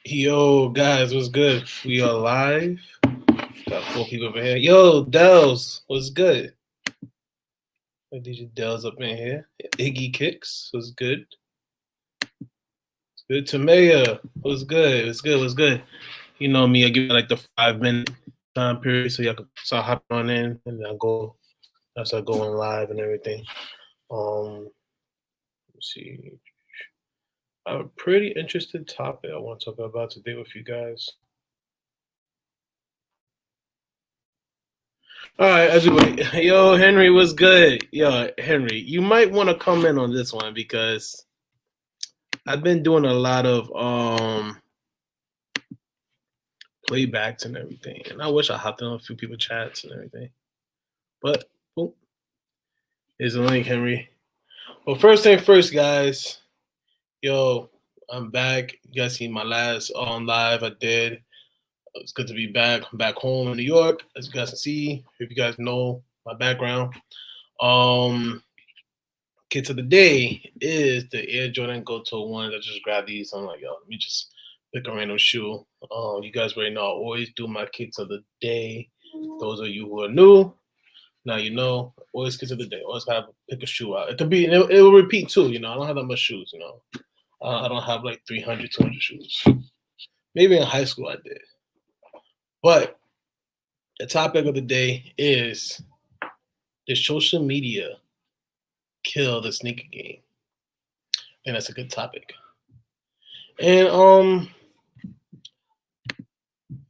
Yo, guys, what's good? We are live. Got 4 people over here. Yo, Dells, what's good? DJ Dells up in here. Iggy Kicks, what's good? Good. Tamaya, what's good? What's good? What's good? You know me, I give it like the 5 minute time period so y'all can start hopping on in and then I start going live and everything. Let's see. I have a pretty interesting topic I want to talk about today with you guys. All right, as we wait. Yo, Henry, what's good? Yo, Henry, you might want to come in on this one because I've been doing a lot of playbacks and everything, and I wish I hopped on a few people chats and everything. But boom, here's the link, Henry. Well, first thing first, guys. Yo, I'm back. You guys seen my last live I did. It's good to be back. I'm back home in New York, as you guys can see. If you guys know my background. Kits of the day is the Air Jordan Go To 1. I just grabbed these. I'm like, yo, let me just pick a random shoe. You guys already know I always do my kits of the day. Those of you who are new, now you know, always kits of the day. Always have to pick a shoe out. It could be, it will repeat too, you know. I don't have that much shoes, you know. I don't have like 300, 200 shoes. Maybe in high school I did. But the topic of the day is, did social media kill the sneaker game? And that's a good topic. And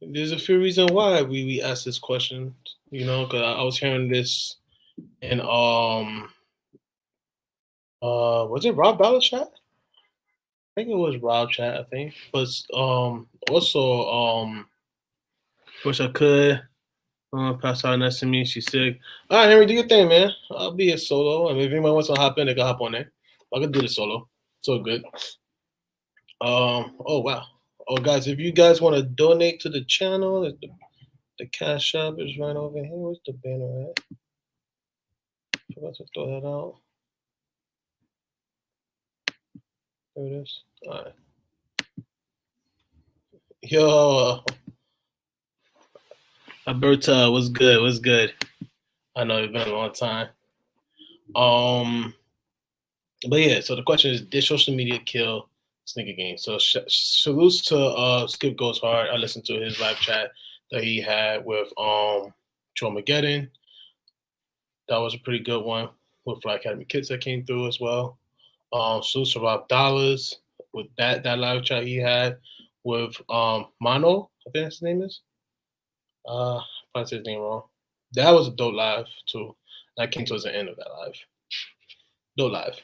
there's a few reasons why we asked this question, you know, because I was hearing this in was it Rob Ballard chat? I think it was Rob chat, I think. But also wish I could. Pass out next to me. She's sick. All right, Henry, do your thing, man. I'll be a solo. I mean, if anyone wants to hop in, they can hop on there. I can do the solo. It's all good. Oh wow. Oh guys, if you guys want to donate to the channel, the cash app is right over here. Where's the banner at? Forgot to throw that out. There it is. All right. Yo, Alberta, what's good? What's good? I know it's been a long time. But yeah, so the question is, did social media kill sneaker game? So salutes to Skip Goes Hard. I listened to his live chat that he had with Tromageddon. That was a pretty good one with Fly Academy Kids that came through as well. Salutes to Rob Dollars with that live chat he had with Mono, I think his name is. Probably said his name wrong. That was a dope live too. That came towards the end of that live. Dope live.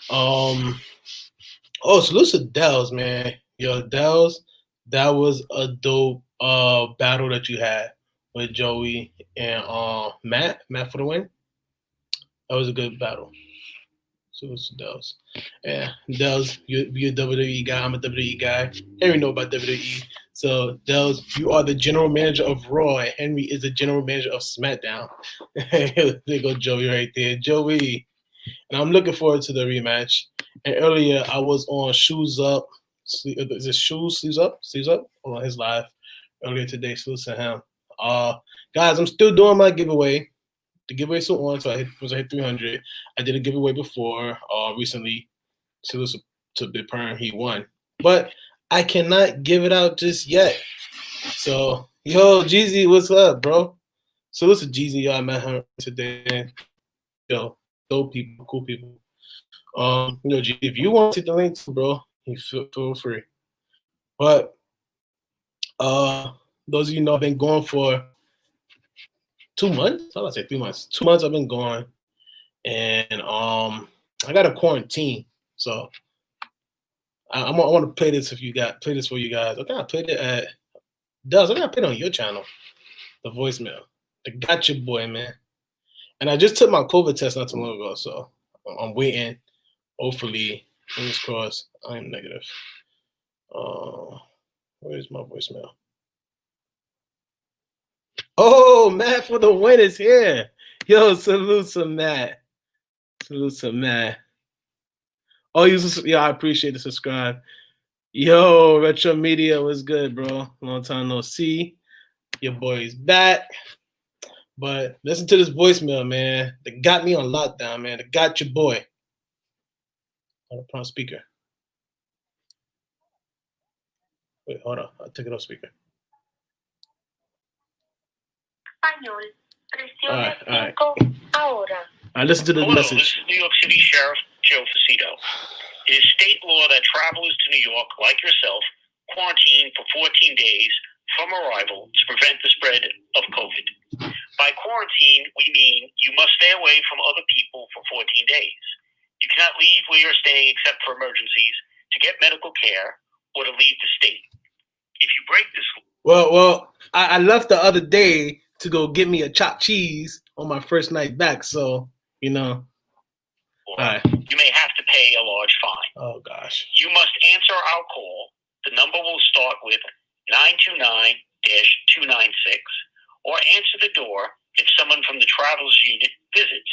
Oh, salute to Dells, man. Yo, Dells, that was a dope battle that you had with Joey and Matt for the win. That was a good battle. Salute to Dells. Yeah, Dells, you're a WWE guy. I'm a WWE guy. Henry know about WWE. So, Dells, you are the general manager of Raw. And Henry is the general manager of SmackDown. There go Joey right there. Joey. And I'm looking forward to the rematch. And earlier, I was on Shoes Up. Is it Sleeves Up? On his live earlier today. Salute to him. Guys, I'm still doing my giveaway. The giveaway still on, so I hit 300. I did a giveaway before recently. Salute to Big Perm, he won. But I cannot give it out just yet. So, yo, Jeezy, what's up, bro? Salute to Jeezy. Yo, I met him today. Yo, dope people, cool people. You know, if you want to see the links, bro, you feel free. But those of you know, I've been going for 2 months. I was say 3 months. 2 months I've been gone, and I got a quarantine, so I want to play this. If you got play this for you guys, okay, I played it at Does. I got played on your channel, the voicemail, the Gotcha Boy, man. And I just took my COVID test not too long ago, so I'm waiting. Hopefully, fingers crossed, I'm negative. Where's my voicemail? Oh, Matt for the win is here. Yo, salute to Matt. Salute to Matt. Oh, yeah, I appreciate the subscribe. Yo, Retro Media was good, bro. Long time no see. Your boy's back. But listen to this voicemail, man. That got me on lockdown, man. That got your boy. Hold up, on speaker. Wait, hold on. I'll take it off speaker. All right. All right, listen to this message. This is New York City Sheriff Joe Facito. It is state law that travelers to New York, like yourself, quarantine for 14 days from arrival to prevent the spread of COVID. By quarantine, we mean you must stay away from other people for 14 days. You cannot leave where you're staying except for emergencies, to get medical care, or to leave the state. If you break this... Well, I left the other day to go get me a chopped cheese on my first night back, so, you know. All right. You may have to pay a large fine. Oh, gosh. You must answer our call. The number will start with 929-296, or answer the door if someone from the Travelers Unit visits.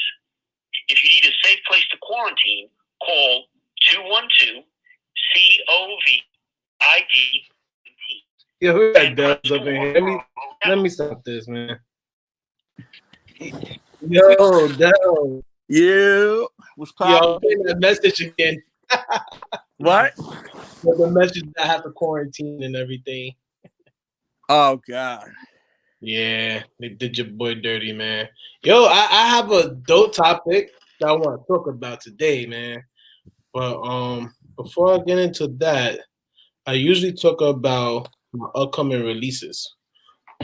If you need a safe place to quarantine, call 212-COVID-ID. Yo, who got Dells up in here? Let me stop this, man. Yo, Dells. Yeah, what's poppin'? Yo, that message again. What? The message that I have to quarantine and everything. Oh God. Yeah, they did your boy dirty, man. Yo, I have a dope topic that I want to talk about today, man. But before I get into that, I usually talk about my upcoming releases.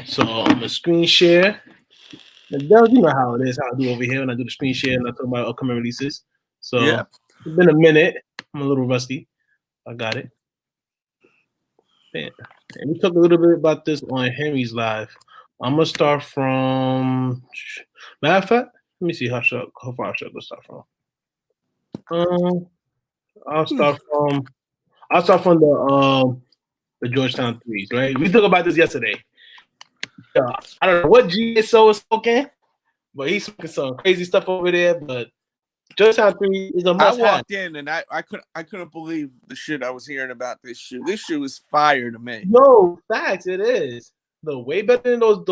So I'm gonna screen share. And Del, you know how it is, how I do over here when I do the screen share and I talk about upcoming releases. So Yeah. It's been a minute. I'm a little rusty. I got it. Man. And we talked a little bit about this on Henry's Live. I'm gonna start from matter of fact, let me see how far I should start from. I'll start from the Georgetown threes, right? We talked about this yesterday. I don't know what GSO is smoking, but he's smoking some crazy stuff over there. But Georgetown 3 is a must-have. I walked in and I couldn't believe the shit I was hearing about this shoe. This shoe is fire to me. No, facts, it is. No, way better than those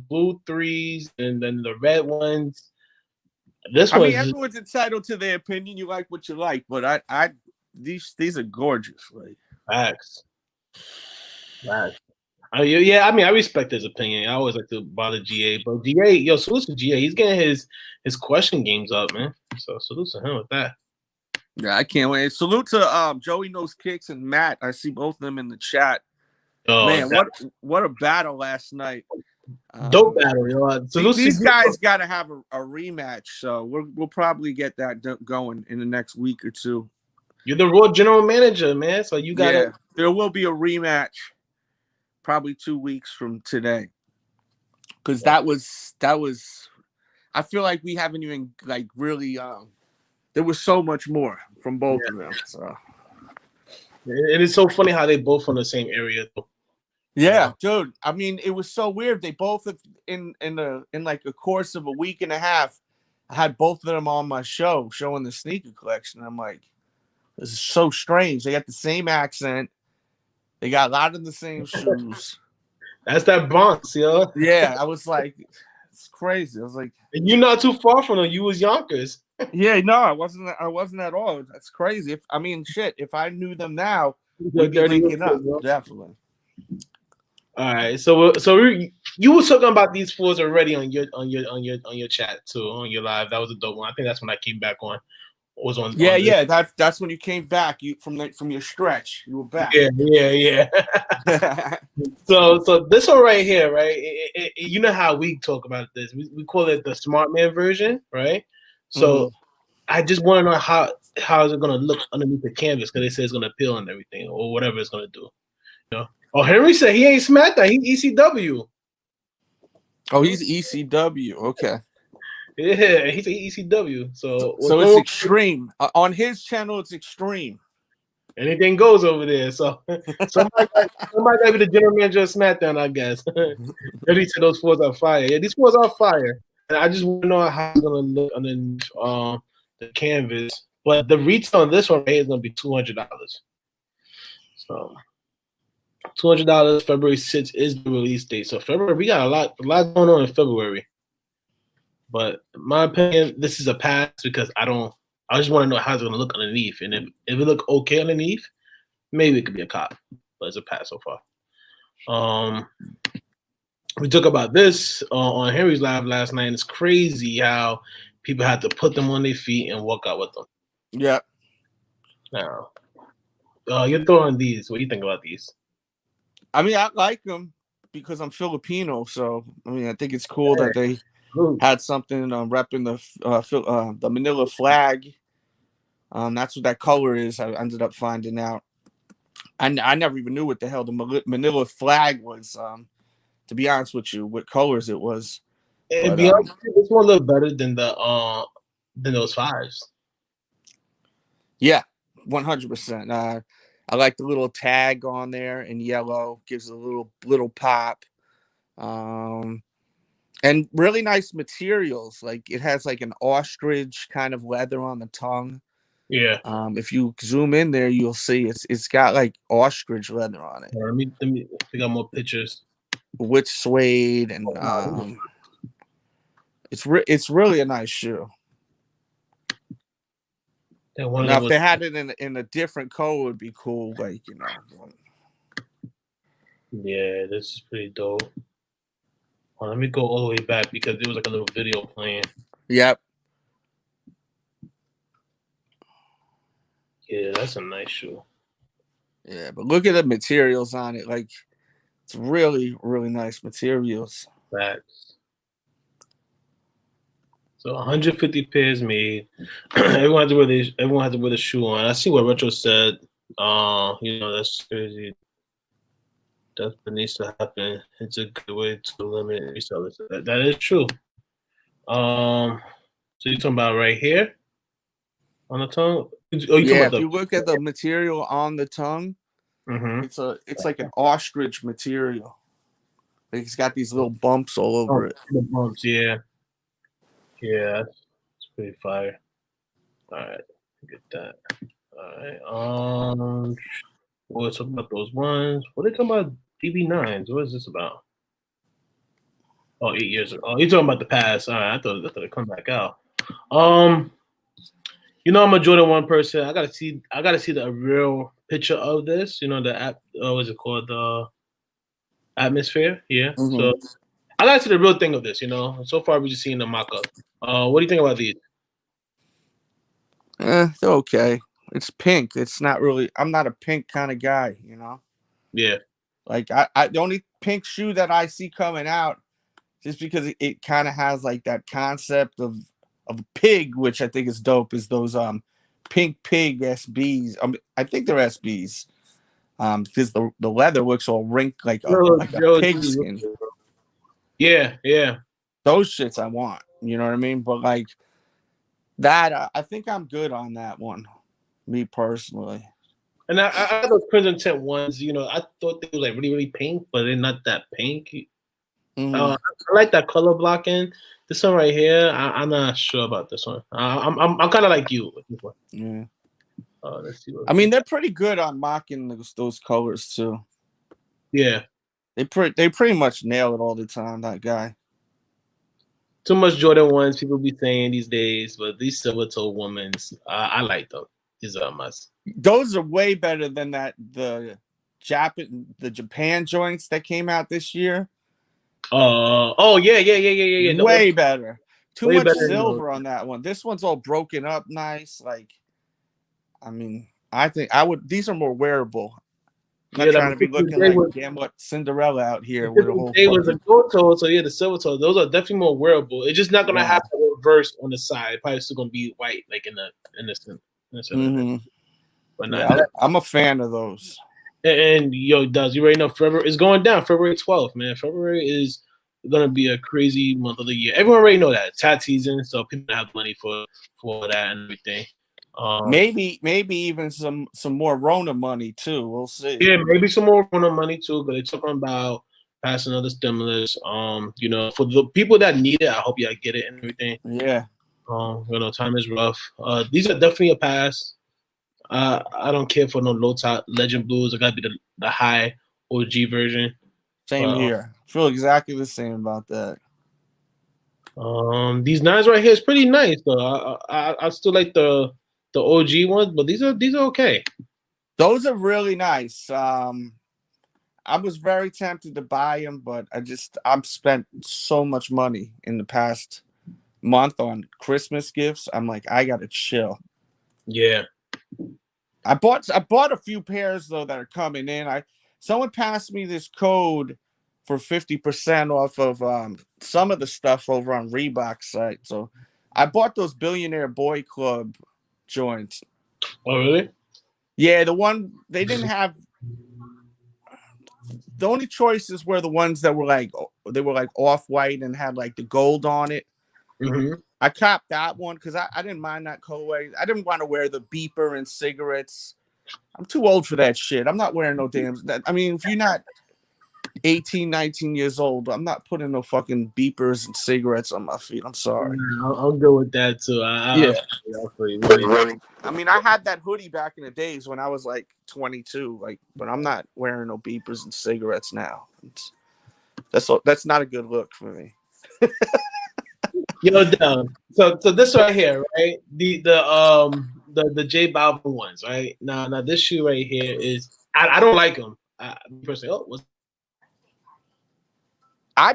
blue threes and then the red ones. I mean, everyone's entitled to their opinion. You like what you like, but these are gorgeous. Like facts. Yeah, I mean, I respect his opinion. I always like to bother GA, but GA, salute to GA. He's getting his question games up, man. So salute to him with that. Yeah, I can't wait. Salute to Joey Knows Kicks and Matt. I see both of them in the chat. Oh, man, what a battle last night. Dope battle, yo. These guys got to have a rematch, so we'll probably get that going in the next week or two. You're the Raw general manager, man. So you got to. There will be a rematch. Probably 2 weeks from today, because that was. I feel like we haven't even like really. There was so much more from both of them. So it is so funny how they both from the same area. Yeah, dude. I mean, it was so weird. They both in like a course of a week and a half, I had both of them on my show showing the sneaker collection. I'm like, this is so strange. They got the same accent. They got a lot of the same shoes. That's that Bronx, yo. Yeah, I was like, it's crazy. I was like, and you're not too far from them. You was Yonkers. Yeah, no, I wasn't at all. That's crazy. If I knew them now, we'd be linking up, definitely. All right, so you were talking about these fours already on your chat too, on your live. That was a dope one. I think that's when I came back on. Was on. Yeah. That's when you came back. You from your stretch. You were back. Yeah. So this one right here, right? You know how we talk about this. We call it the smart man version, right? So I just want to know how is it gonna look underneath the canvas, because they say it's gonna peel and everything or whatever it's gonna do. You know? Oh, Henry said he ain't smacked that. He's ECW. Oh, he's ECW. Okay. Yeah, he's ECW. So it's extreme. On his channel, it's extreme. Anything goes over there. So somebody gotta be the general manager of SmackDown, I guess. He said those fours are fire. Yeah, these fours are fire. And I just want to know how it's gonna look underneath the canvas. But the retail on this one right here is gonna be $200. $200. February 6th is the release date. So February, we got a lot going on in February. But in my opinion, this is a pass because I just want to know how it's gonna look underneath. And if it look okay underneath, maybe it could be a cop. But it's a pass so far. We talked about this on Henry's Live last night. It's crazy how people had to put them on their feet and walk out with them. Yeah. Now, you're throwing these. What do you think about these? I mean, I like them because I'm Filipino. So, I mean, I think it's cool that they had something repping the Manila flag. That's what that color is. I ended up finding out. I never even knew what the hell the Manila flag was. To be honest with you, what colors it was. And be honest, this one look better than those fives. Yeah, 100%. I like the little tag on there in yellow. Gives a little pop. And really nice materials. Like it has like an ostrich kind of leather on the tongue. Yeah. If you zoom in there, you'll see it's got like ostrich leather on it. Let me. We got more pictures. With suede and it's really a nice shoe. Now, if they had it in a different color, would be cool. Like Yeah, this is pretty dope. Let me go all the way back because there was like a little video playing. Yep. Yeah, that's a nice shoe. Yeah, but look at the materials on it. Like, it's really, really nice materials. Facts. So 150 pairs made. Everyone has to wear the shoe on. I see what Retro said. That's crazy. That's what needs to happen. It's a good way to limit resellers. That is true. So you're talking about right here on the tongue? If you look at the material on the tongue, it's like an ostrich material. Like it's got these little bumps all over it. The bumps, yeah. Yeah, it's pretty fire. All right, get that. All right. We'll talk about those ones. What are they talking about? DB9s. What is this about? Oh, 8 years ago. Oh, you're talking about the past. All right, I thought it come back out. I'm a Jordan 1 person. I gotta see the real picture of this. The app. What's it called? The Atmosphere. Yeah. Mm-hmm. So I gotta see the real thing of this. So far we're just seeing the mock-up. What do you think about these? They're okay. It's pink. It's not really. I'm not a pink kind of guy. Yeah. Like I the only pink shoe that I see coming out, just because it kind of has like that concept of a pig, which I think is dope, is those pink pig SBs. I think they're SBs. Because the leather looks all wrinkled like a pig skin. Yeah. Those shits I want. You know what I mean? But like that, I think I'm good on that one. Me personally. And I had those Crimson Tint ones. I thought they were like really, really pink, but they're not that pink. I like that color blocking. This one right here, I'm not sure about this one. I'm kind of like you with this one. Yeah. Let's see. I mean, they're pretty good on mocking those colors too. Yeah. They pretty much nail it all the time. That guy. Too much Jordan 1s people be saying these days, but these silver-toe women's, I like them. These are a must. Those are way better than the Japan joints that came out this year. Yeah. Way better. Too much silver on that one. This one's all broken up nice. Like, I mean, I think these are more wearable. I'm not trying to be looking like Cinderella out here. With a whole was a gold toe, so yeah, the silver toe. Those are definitely more wearable. It's just not gonna have a reverse on the side. It's probably still gonna be white, like in the center. But I'm a fan of those. And you already know February is going down. February 12th, man. February is gonna be a crazy month of the year. Everyone already know that it's tax season, so people have money for that and everything. Maybe even some more Rona money too. We'll see. Yeah, maybe some more Rona money too. Because they're talking about passing another stimulus. For the people that need it, I hope y'all get it and everything. Yeah. Time is rough. These are definitely a pass. I don't care for no low top Legend Blues. It gotta be the high OG version. Same here. I feel exactly the same about that. These nines right here is pretty nice though. I still like the OG ones, but these are okay. Those are really nice. I was very tempted to buy them, but I've spent so much money in the past month on Christmas gifts. I'm like, I gotta chill. Yeah. I bought a few pairs though that are coming in. Someone passed me this code for 50% off of some of the stuff over on Reebok's site. So I bought those Billionaire Boy Club joints. Oh really? Yeah, the one they didn't have. The only choices were the ones that were like off-white and had like the gold on it. Mm-hmm. I copped that one because I didn't mind that colorway. I didn't want to wear the beeper and cigarettes. I'm too old for that shit. I'm not wearing no damn. I mean, if you're not 18, 19 years old, I'm not putting no fucking beepers and cigarettes on my feet. I'm sorry. I'll go with that too. I mean, I had that hoodie back in the days when I was like 22, but I'm not wearing no beepers and cigarettes now. That's not a good look for me. Yo, so this right here, right? The J Balvin ones, right? Now this shoe right here is I don't like them.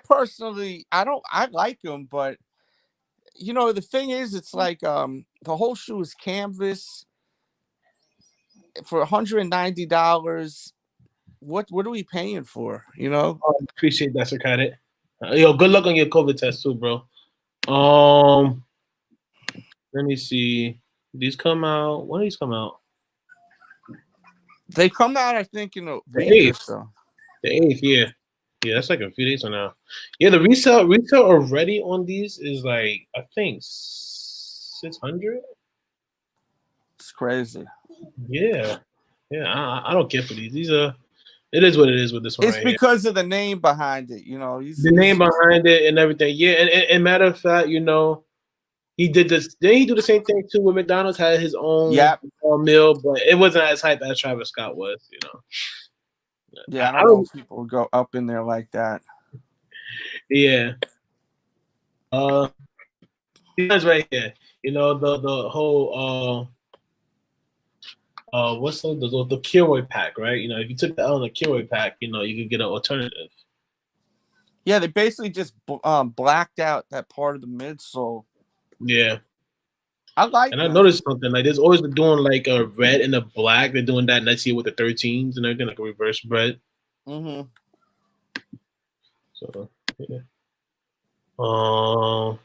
Personally, I like them, but the thing is, it's like the whole shoe is canvas for $190. What are we paying for? Appreciate that, Sir Credit. Yo, good luck on your COVID test too, bro. Let me see. These come out. When do these come out? They come out, I think, in a week or so. The 8th, yeah. Yeah, that's like a few days from now. Yeah, the resale already on these is like, I think 600. It's crazy. Yeah. I don't care for these. It is what it is with this one. It's right because here. Of the name behind it, the name behind it and everything. Yeah, and matter of fact, he did this. Didn't he do the same thing too with McDonald's? Had his own meal, but it wasn't as hype as Travis Scott was. Yeah, I don't know if people would go up in there like that. Yeah. That's right here. The whole what's the Kilroy pack, right? If you took the L in the Kilroy pack, you could get an alternative. Yeah, they basically just blacked out that part of the midsole. Yeah. I like I noticed something like there's always doing like a red and a black. They're doing that next year with the 13s and everything, like a reverse red. Mm-hmm. So yeah.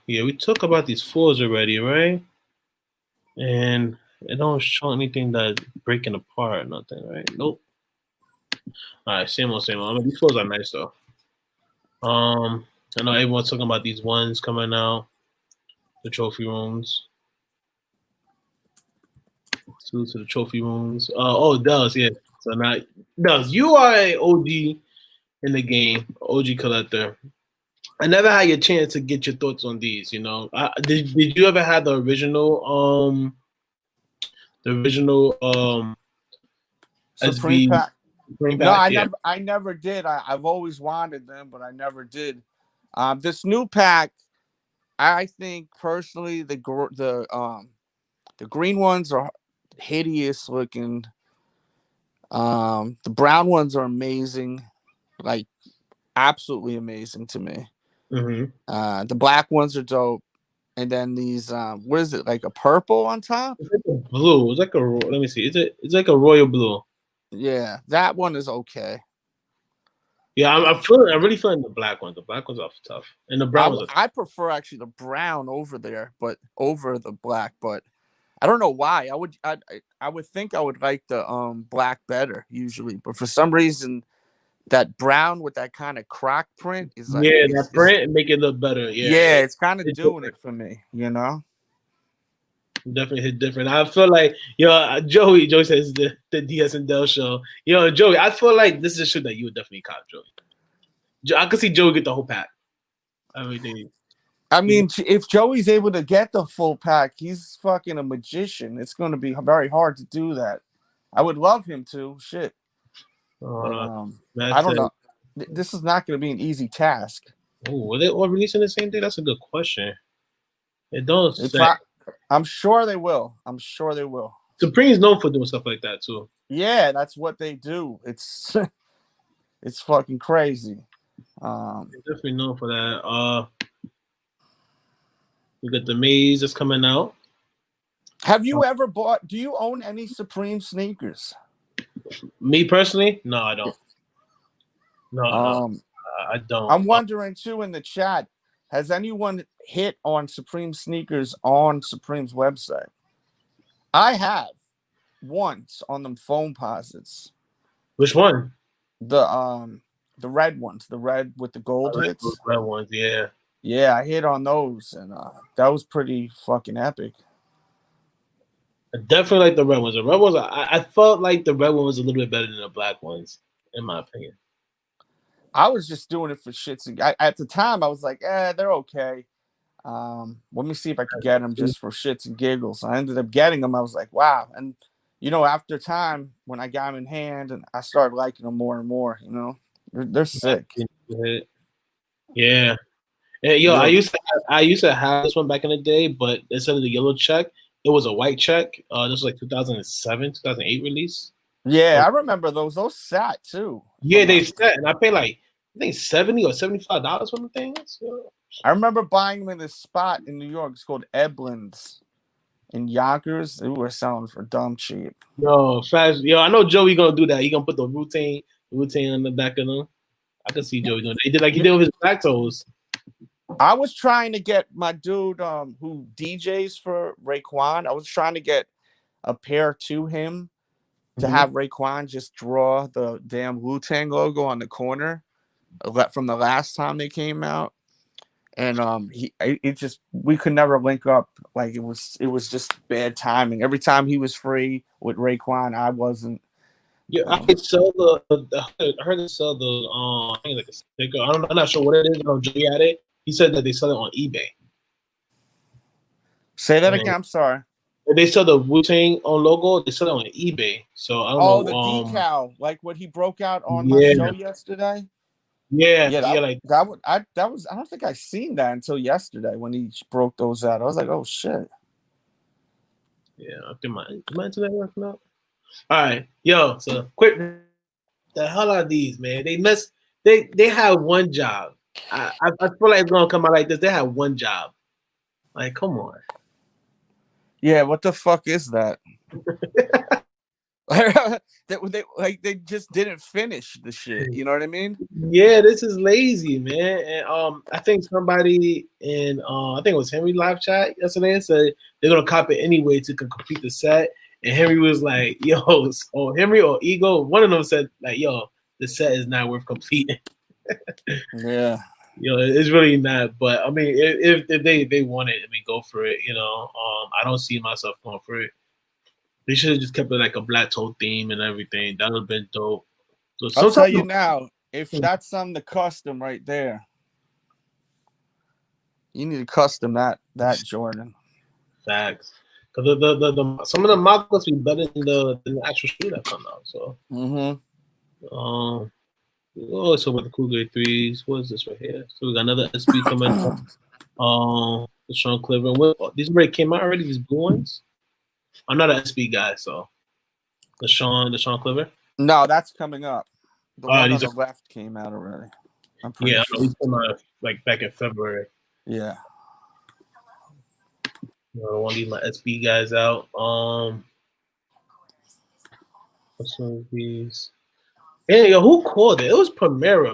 Yeah, we talked about these 4s already, right? And it don't show anything that's breaking apart or nothing, right? Nope. All right, same old. I mean, these 4s are nice though. I know everyone's talking about these ones coming out, the trophy rooms. To the trophy rooms. Dells, yeah. So now, Dells, you are an OG in the game, OG collector. I never had your chance to get your thoughts on these. Did you ever have the original Supreme SB pack? Supreme No, pack? I never did. I've always wanted them, but I never did. This new pack, I think personally, the green ones are hideous looking. The brown ones are amazing, like absolutely amazing to me. Mm-hmm. The black ones are dope, and then these what is it, like a purple on top? It's like a blue. It's like let me see. It's like a royal blue. Yeah, that one is okay. Yeah, I'm really feeling the black ones. The black ones are tough, and the brown ones. I prefer actually the brown over the black, but I don't know why. I would think I would like the black better usually, but for some reason that brown with that kind of croc print is like that print make it look better. Yeah, it's kind of doing it for me, Definitely hit different. I feel like Joey says the DS and Del show. Joey, I feel like this is a shoe that you would definitely cop, Joey. I could see Joey get the whole pack. Everything. I mean, if Joey's able to get the full pack, he's fucking a magician. It's going to be very hard to do that. I would love him to. Shit. But, I don't know. This is not going to be an easy task. Oh, were they all releasing the same day? That's a good question. It don't say. I'm sure they will. I'm sure they will. Supreme's known for doing stuff like that too. Yeah, that's what they do. It's it's fucking crazy. They're definitely known for that. We got the Maze that's coming out. Have you ever bought? Do you own any Supreme sneakers? Me personally, no, I don't. No, I don't. I'm wondering too in the chat. Has anyone hit on Supreme sneakers on Supreme's website? I have once on them foam posits. Which one? The red ones, the red with the gold hits. Those red ones, yeah. Yeah, I hit on those, and that was pretty fucking epic. I definitely like the red ones. The red ones, I felt like the red one was a little bit better than the black ones, in my opinion. I was just doing it for shits. At the time, I was like, they're okay. Let me see if I can get them just for shits and giggles. I ended up getting them. I was like, wow. And, after time, when I got them in hand, and I started liking them more and more, they're sick. Yeah. And, I used to have this one back in the day, but instead of the yellow check, it was a white check. This was like 2007, 2008 release. Yeah, I remember those. Those sat too. Yeah, they sat, and I paid like I think $70 or $75 for the things. So. I remember buying them in this spot in New York. It's called Eblin's in Yonkers. They were selling for dumb cheap. I know Joey gonna do that. He gonna put the routine on the back of them. I can see Joey doing that. He did like he did with his black toes. I was trying to get my dude who DJs for Raekwon. I was trying to get a pair to him to have Raekwon just draw the damn Wu-Tang logo on the corner from the last time they came out. And we could never link up. Like it was just bad timing. Every time he was free with Raekwon, I wasn't. Yeah, I could sell I heard they sell the I think like a sticker. I'm not sure what it is. Joey had it. He said that they sell it on eBay. Say that again. I'm sorry. They sell the Wu-Tang logo. They sell it on eBay. So I don't know. The decal, like what he broke out on my show yesterday. Yeah, that was. I don't think I seen that until yesterday when he broke those out. I was like, oh shit. Yeah, my internet working out. All right, yo. So quick, the hell are these, man? They have one job. I feel like it's gonna come out like this. They have one job. Like, come on. Yeah, what the fuck is that? they just didn't finish the shit. You know what I mean? Yeah, this is lazy, man. And I think somebody in I think it was Henry live chat yesterday said they're gonna cop it anyway to complete the set. And Henry was like, "Yo," or Henry or Ego, one of them said like, "Yo, the set is not worth completing." Yeah. It's really not. But I mean, if they want it, I mean, go for it. I don't see myself going for it. They should have just kept it like a black toe theme and everything. That would have been dope. So I'll tell you now, if that's something to custom right there, you need to custom that Jordan. Facts. Because the some of the mock-ups be better than the actual shoe that come out. So. So with the Cool Grade 3s, what is this right here? So we got another SB coming up. The Sean Cliver. These already came out already, these blue ones? I'm not an SB guy, so the Sean Cliver? No, that's coming up. The one on these the left came out already. I'm pretty sure. sure. These came out like back in February. Yeah. I don't want to leave my SB guys out. What's some of these? Hey, who called it? It was Primera.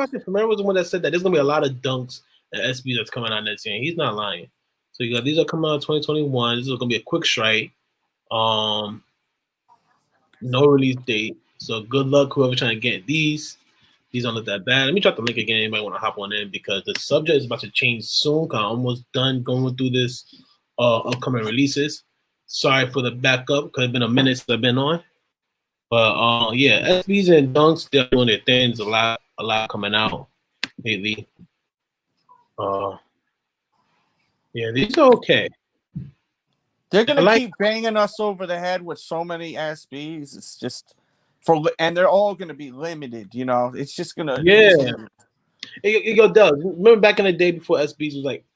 I think Primera was the one that said that there's gonna be a lot of dunks and SB that's coming out next year. He's not lying. So you got these are coming out in 2021. This is gonna be a quick strike. No release date. So good luck whoever trying to get these. These don't look that bad. Let me drop the link again. Anybody want to hop on in because the subject is about to change soon. I'm almost done going through this upcoming releases. Sorry for the backup because it's been a minute since I've been on. But yeah, SBs and dunks, they're doing their things. A lot coming out lately. Yeah, these are okay. They're gonna keep banging us over the head with so many SBs. It's just and they're all gonna be limited. You know, it's just gonna continue. Yo, Del, remember back in the day before SBs was like,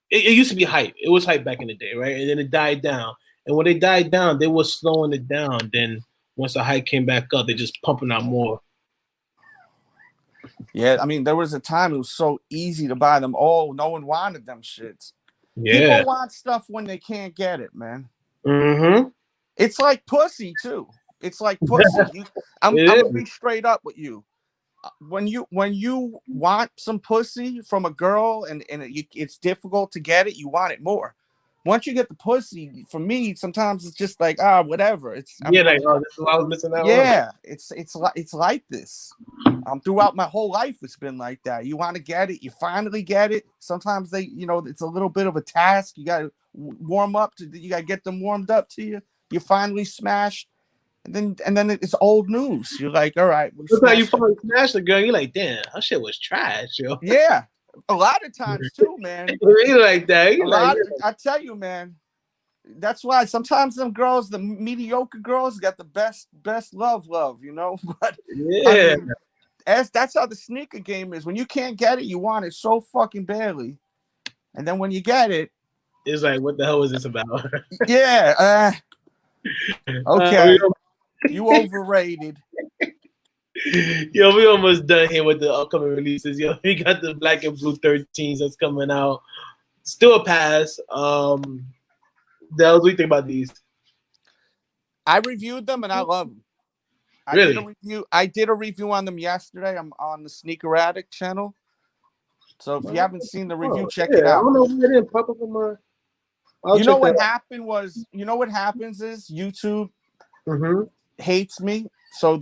it used to be hype. It was hype back in the day, right? And then it died down. And when they died down, they were slowing it down. Then once the hype came back up, they're just pumping out more. Yeah, I mean, there was a time it was so easy to buy them all. No one wanted them shits. Yeah. People want stuff when they can't get it, man. Mm-hmm. It's like pussy too. It's like pussy. I'm gonna be straight up with you. When you want some pussy from a girl and it's difficult to get it, you want it more. Once you get the pussy, for me, sometimes it's just like whatever. It's this is why I was missing that. Yeah, it's like this. Throughout my whole life, it's been like that. You want to get it, you finally get it. Sometimes it's a little bit of a task. You got to warm up you got to get them warmed up to you. You finally smash, and then it's old news. You're like, all right. That's how you finally smash the girl. You're like, damn, that shit was trash, yo. Yeah, a lot of times too, man. Really like that. I tell you, man. That's why sometimes them girls, the mediocre girls, got the best love, you know. But yeah, that's how the sneaker game is. When you can't get it, you want it so fucking badly, and then when you get it, it's like, what the hell is this about? Yeah. Okay. You overrated. Yo, we almost done here with the upcoming releases. Yo, we got the Black and Blue 13s that's coming out. Still a pass. Del, what do you think about these? I reviewed them and I love them. I did a review on them yesterday. I'm on the Sneaker Addict channel. So if you haven't seen the review, check it out. I don't know if it didn't pop up on my. You know what happens is YouTube hates me. So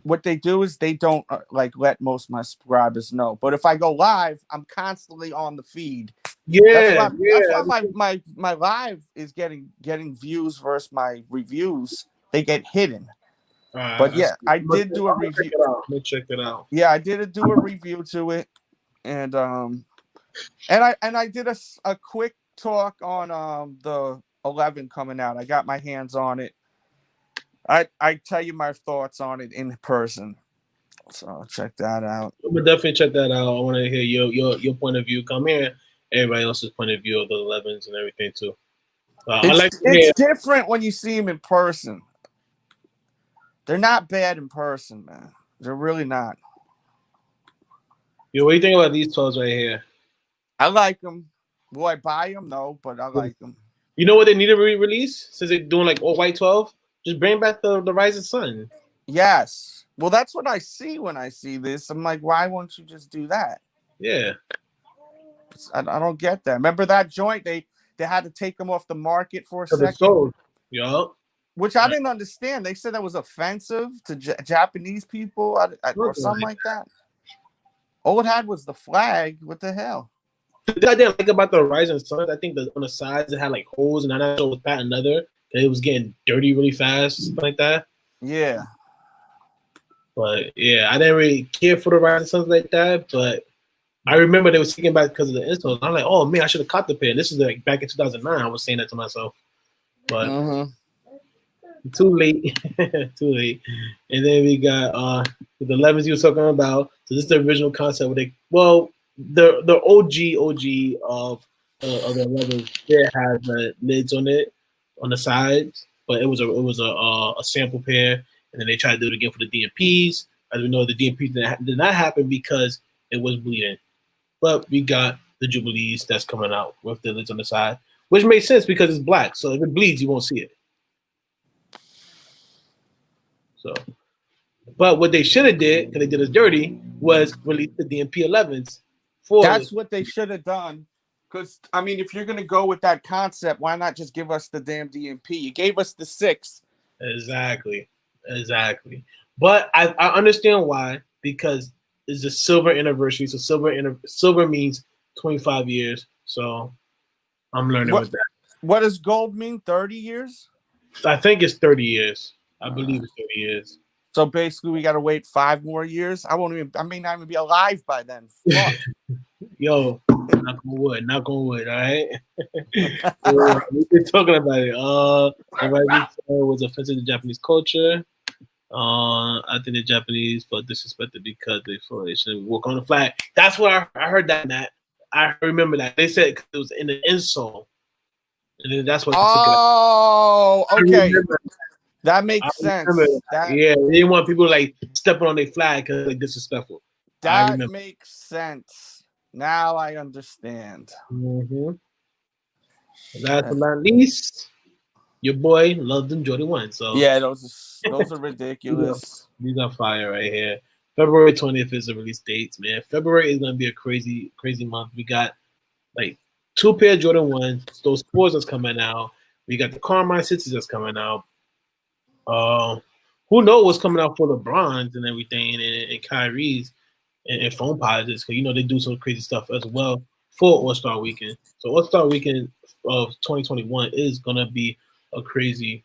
what they do is they don't let most of my subscribers know. But if I go live, I'm constantly on the feed. Yeah, that's why my live is getting views versus my reviews. They get hidden. But yeah, I did do a review. Let me check it out. Yeah, I did do a review to it, and I did a quick talk on the 11 coming out. I got my hands on it. I tell you my thoughts on it in person, so I'll check that out. I'm gonna definitely check that out. I want to hear your point of view. Come here, everybody else's point of view of the 11s and everything too. It's different when you see them in person. They're not bad in person, man. They're really not. Yo, what do you think about these 12s right here? I like them. Will I buy them? No, but I like them. You know what they need to re-release since they're doing like all white 12? Just bring back the Rising Sun. Yes. Well, that's what I see when I see this. I'm like, why won't you just do that? Yeah. I don't get that. Remember that joint? They had to take them off the market for a second. Yup. Which I didn't understand. They said that was offensive to Japanese people or something like that. All it had was the flag. What the hell? The thing I didn't like about the Rising Sun, I think on the sides it had like holes, and I know it was pat another. And it was getting dirty really fast, something like that. Yeah. But yeah, I didn't really care for the Rising Suns like that. But I remember they were thinking about it because of the installs. I'm like, oh man, I should have caught the pair. This is like back in 2009. I was saying that to myself, but too late, too late. And then we got the 11s you were talking about. So this is the original concept where the OG of the 11s did have the lids on it on the sides, but it was a sample pair, and then they tried to do it again for the DMPs. As we know, the DMPs did not happen because it was bleeding. But we got the Jubilees that's coming out with the lids on the side, which makes sense because it's black. So if it bleeds, you won't see it. So, but what they should have did, because they did us dirty, was release the DMP 11s. That's what they should have done. Because, I mean, if you're going to go with that concept, why not just give us the damn DMP? You gave us the 6. Exactly. But I understand why, because it's a silver anniversary. So silver means 25 years. So I'm learning with that. What does gold mean? 30 years? I think it's 30 years. I believe it's 30 years. So basically, we got to wait 5 more years. I may not even be alive by then. Fuck. Yo, knock on wood, all right? We've been talking about it. Everybody was offensive to Japanese culture. I think the Japanese felt disrespected because they felt they shouldn't walk on the flag. That's what I heard that, Matt. I remember that. They said it was in the insult. And then that's what. Oh, okay. That makes sense. Yeah, they didn't want people like stepping on their flag because they're disrespectful. That makes sense. Now I understand. Mm-hmm. Last but not least, your boy loved them Jordan 1. So yeah, those are ridiculous. These are fire right here. February 20th is the release dates, man. February is gonna be a crazy month. We got like 2 pair of Jordan 1s, those 4s that's coming out. We got the Carmine 6s that's coming out. Who knows what's coming out for LeBron's and everything, and Kyrie's and phone posits, because they do some crazy stuff as well for All-Star Weekend. So All-Star Weekend of 2021 is gonna be a crazy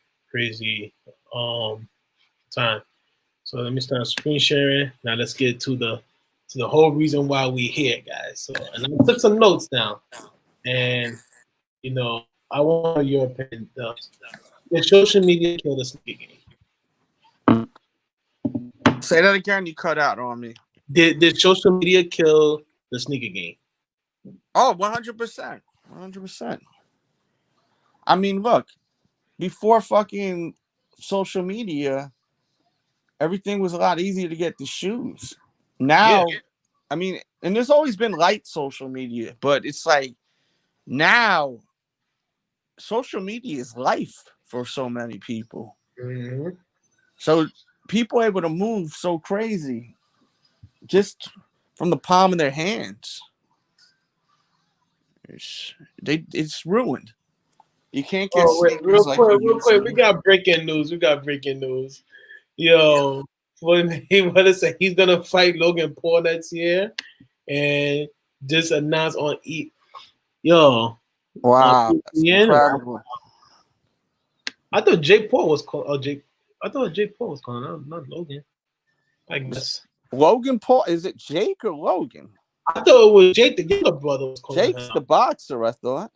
time. So let me start screen sharing. Now let's get to the whole reason why we here, guys. So, and I took some notes down, and I want your opinion. Did social media kill the sneaker game? Say that again. You cut out on me. Did social media kill the sneaker game? Oh, 100%. 100%. I mean, look, before fucking social media, everything was a lot easier to get the shoes. Now, yeah. I mean, and there's always been light social media, but it's like now social media is life for so many people. Mm-hmm. So people are able to move so crazy just from the palm of their hands. It's ruined. You can't get real quick. We got breaking news. Yo, when he want to say he's gonna fight Logan Paul next year, and just announced on E. Yo, wow, that's incredible. I thought Jake Paul was called. I thought Jake Paul was calling, not Logan. I guess Logan Paul. Is it Jake or Logan? I thought it was Jake, the younger brother, was calling. Jake's the boxer, I thought.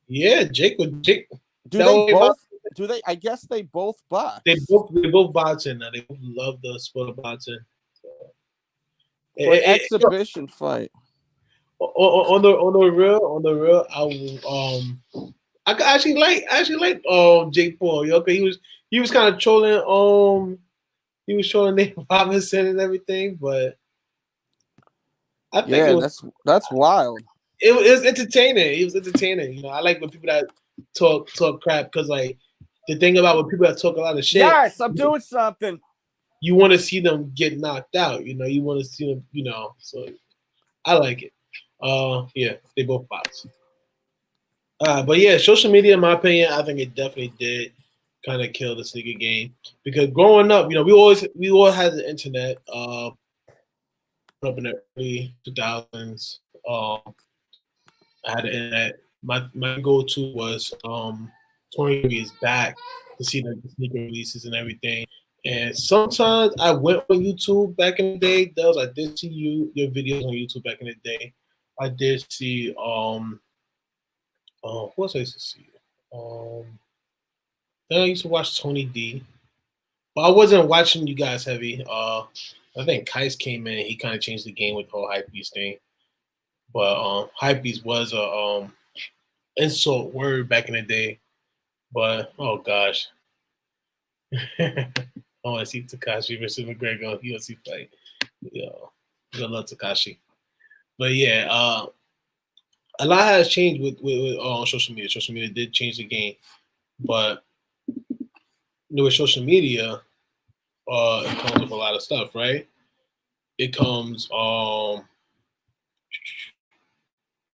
Yeah, Jake was Jake. Do they both? Do they? I guess they both box. They both boxing now. They both love the sport of boxing. So. Exhibition fight. On the real, I actually like Jake Paul, yo, because he was kind of trolling he was trolling Nate Robinson and everything, but I think that's wild. It was entertaining. It was entertaining. I like when people that talk crap, because like the thing about when people that talk a lot of shit. Yes, I'm doing something. You want to see them get knocked out. You want to see them. So I like it. Yeah, they both box. But yeah, social media, in my opinion, I think it definitely did kind of kill the sneaker game, because growing up, we all had the internet. Up in the early 2000s, I had the internet. My go-to was 20 years back to see the sneaker releases and everything. And sometimes I went on YouTube back in the day. I did see your videos on YouTube back in the day. I did see who else I used to see? Then I used to watch Tony D. But I wasn't watching you guys heavy. I think Kais came in and he kind of changed the game with the whole Hypebeast thing. But Hypebeast was a insult word back in the day. But oh gosh. I want to see Takashi versus McGregor on UFC fight. Yo, I love Takashi. But yeah, a lot has changed with social media. Social media did change the game, but with social media, it comes with a lot of stuff, right? It comes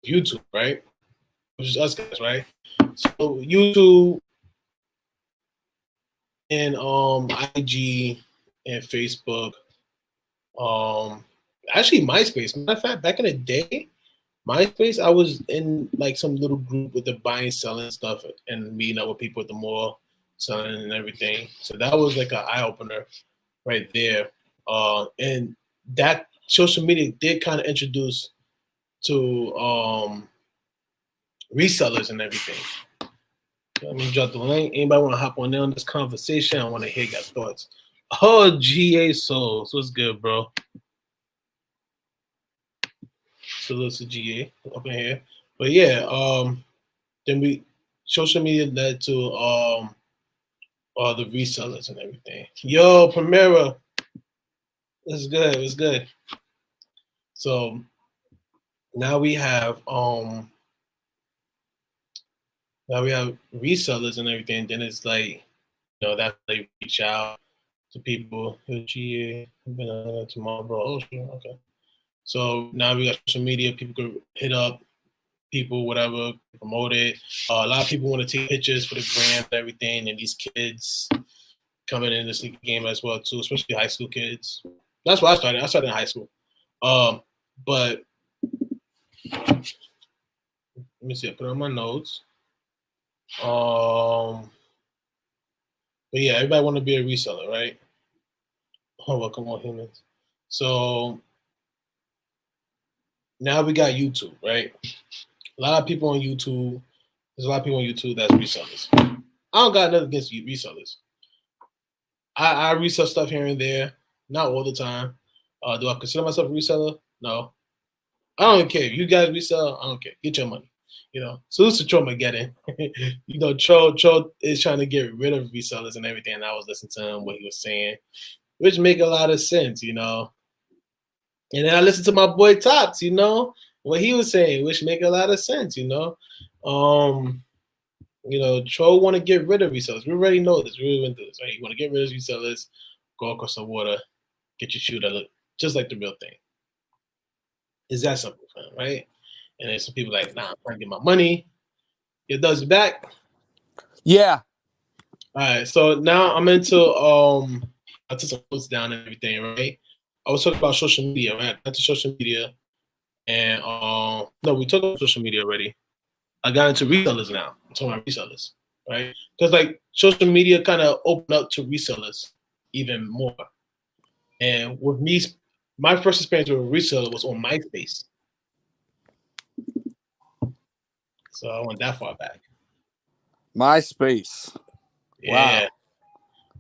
YouTube, right? Which is us guys, right? So YouTube and IG and Facebook, actually MySpace. Matter of fact, back in the day, MySpace, I was in like some little group with the buying, selling stuff, and meeting up with people at the mall, selling and everything. So that was like an eye opener. right there. And that social media did kind of introduce to resellers and everything. Let me drop the link. Anybody want to hop on there on this conversation? I want to hear your thoughts. Oh, GA Souls. What's good, bro? Salute to GA up in here. But yeah, then social media led to all the resellers and everything. Yo, Primera. It's good. It's good. So now we have resellers and everything. Then it's like, that's they reach out to people. GA, been on tomorrow, bro. Oh, sure, okay. So now we got social media. People could hit up people, whatever, promote it. A lot of people want to take pictures for the gram and everything, and these kids coming in the sneaker game as well too, especially high school kids. That's where I started. I started in high school. But let me see. I put it on my notes. But yeah, everybody want to be a reseller, right? Oh, well, come on, humans. So now we got YouTube, right? A lot of people on YouTube. There's a lot of people on YouTube that's resellers. I don't got nothing against resellers. I resell stuff here and there, not all the time. Do I consider myself a reseller? No. I don't care. If you guys resell, I don't care. Get your money. So this is Trollmageddon. Tro is trying to get rid of resellers and everything. And I was listening to him, what he was saying, which make a lot of sense, And then I listened to my boy Tots, what he was saying, which make a lot of sense, Tro want to get rid of resellers. We already know this. We went through this, right? You want to get rid of resellers, go across the water, get your shoe that look just like the real thing. It's that simple, right? And then some people like, nah, I'm trying to get my money. Your does it back. Yeah. All right. So now I'm into I took some notes down and everything, right? I was talking about social media, right? I got to social media, and no, we talked about social media already. I got into resellers now. I'm talking about resellers, right? Because like social media kind of opened up to resellers even more. And with me, my first experience with a reseller was on MySpace. So I went that far back. MySpace. Yeah. Wow.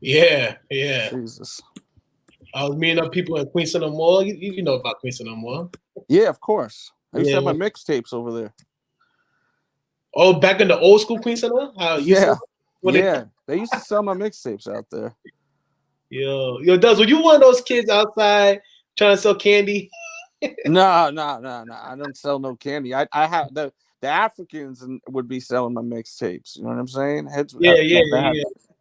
Yeah. Jesus. I was meeting up people at Queen Center Mall. You know about Queen Center Mall. Yeah, of course. I used to have my mixtapes over there. Oh, back in the old school Queen Center? They used to sell my mixtapes out there. Yo, Duz, were you one of those kids outside trying to sell candy? No. I don't sell no candy. I have the Africans would be selling my mixtapes. You know what I'm saying? Yeah.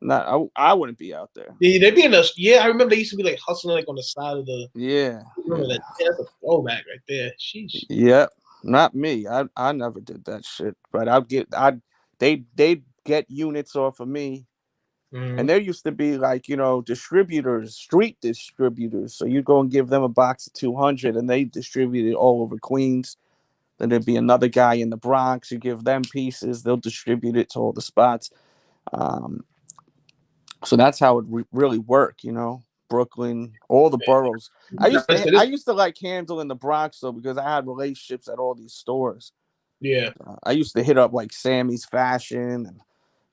No, I wouldn't be out there. Yeah, they be in the. Yeah, I remember they used to be like hustling like on the side of the. Yeah. That? Yeah, that's a throwback right there. Sheesh. Yep, not me. I never did that shit. But they'd get units off of me. Mm-hmm. And there used to be like, distributors, street distributors. So you go and give them a box of 200 and they distribute it all over Queens. Then there'd be another guy in the Bronx. You give them pieces. They'll distribute it to all the spots. So that's how it really work, Brooklyn, all the boroughs. I used to like handling the Bronx though, because I had relationships at all these stores. Yeah. I used to hit up like Sammy's Fashion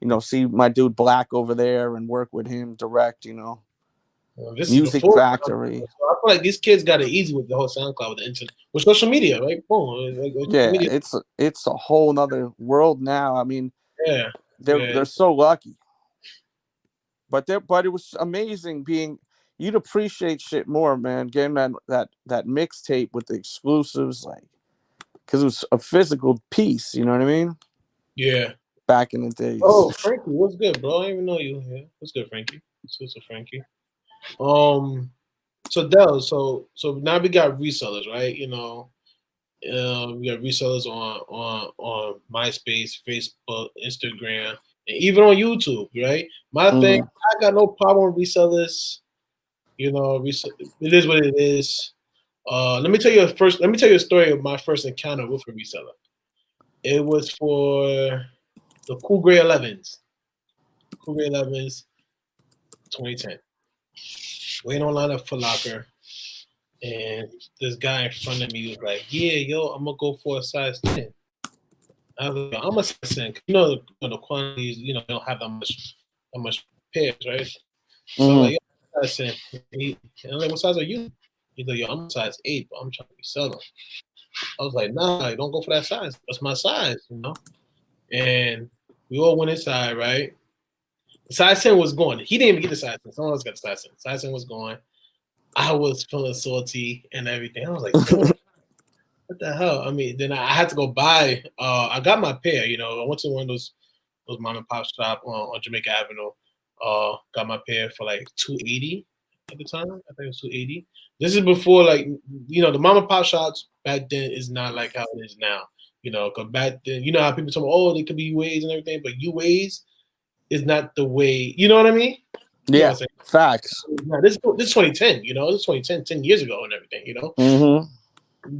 and, see my dude Black over there and work with him direct, Music Factory. So I feel like these kids got it easy with the whole SoundCloud, with the internet, with social media, right? Boom. Media. It's a whole nother world now. I mean, they're so lucky. But it was amazing you'd appreciate shit more, man. Getting that mixtape with the exclusives, like, because it was a physical piece. You know what I mean? Yeah. Back in the days. Oh, Frankie, what's good, bro? I didn't even know you here. What's good, Frankie? What's good, Frankie? So Del, so now we got resellers, right? We got resellers on MySpace, Facebook, Instagram, and even on YouTube, right? My thing, I got no problem with resellers. It is what it is. Let me tell you a story of my first encounter with a reseller. It was for the Cool Gray 11s. Cool Gray 11s, 2010. waiting online at Foot Locker, and this guy in front of me was like, "Yeah, yo, I'm gonna go for a size 10." I was like, "I'm a size 10." The quantities, they don't have that much pairs, right? So I'm like, "Yo, size 10." And I'm like, "What size are you?" He's like, "Yo, I'm a size 8, but I'm trying to be selling." I was like, "Nah, don't go for that size. That's my size." And we all went inside, right? The size 10 was gone. He didn't even get the size 10. Someone else got the size 10. Size 10 was gone. I was feeling salty and everything. I was like, "Damn, what the hell?" I mean, then I had to go buy. I got my pair. I went to one of those mom and pop shop on Jamaica Avenue. Got my pair for like $280 at the time. I think it was $280. This is before the mom and pop shops back then is not like how it is now. Because back then, how people tell me, oh, they could be UAs and everything, but UAs is not the way. You know what I mean? You know Yeah, what I'm saying? facts. Now, this is 2010. This is 2010, 10 years ago and everything.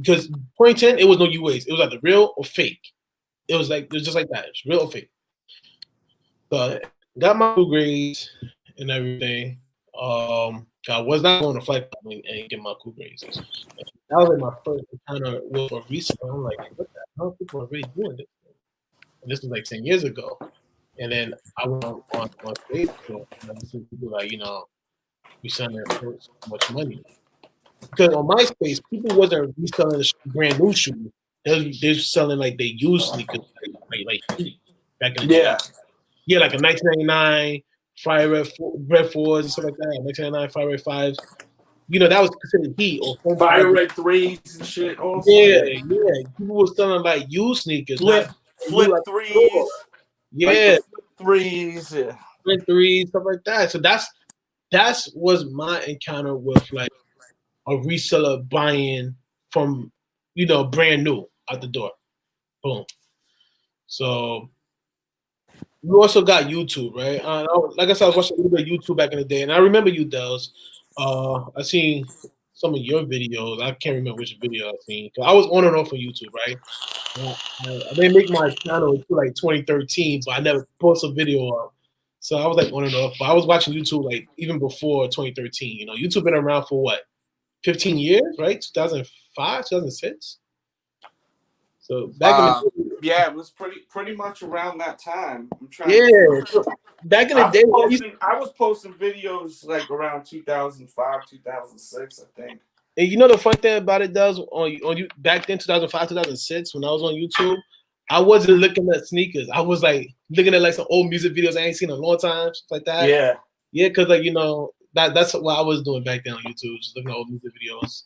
Because 2010, it was no UAs. It was either real or fake. It was just like that. It's real or fake. So got my cool grades and everything. I was not going to flight club and get my cool grades. That was like my first encounter with a resale. I'm like, what the hell? People are really doing this. And this was like 10 years ago. And then I went on Facebook and I see people like, we selling it for so much money. Because on MySpace, people wasn't reselling brand new shoes. They're selling like they used sneakers, like back in the day. Yeah, like a 1999 Fire Red 4s and stuff like that. 1999 Fire Red 5s. That was considered heat or Fire Red 3s and shit. Also. Yeah. People were selling like used sneakers, flip 3s. Yeah, like flip 3s. Yeah, flip 3s, stuff like that. So that's was my encounter with like a reseller buying from brand new out the door. Boom. So you also got YouTube, right? Like I said, I was watching a little bit of YouTube back in the day, and I remember you, Dels. I seen some of your videos. I can't remember which video I seen. I was on and off on YouTube, right? I didn't make my channel until like 2013, but I never posted a video up. So I was like on and off. But I was watching YouTube like even before 2013. YouTube been around for what, 15 years, right? 2005, 2006. So back in the day, yeah, it was pretty much around that time. I'm trying. Yeah, back in the day, I was posting videos like around 2005, 2006, I think. And the fun thing about it does on you back then, 2005, 2006, when I was on YouTube, I wasn't looking at sneakers. I was like looking at like some old music videos I ain't seen in a long time, stuff like that. Yeah, because like that's what I was doing back then on YouTube, just looking at old music videos.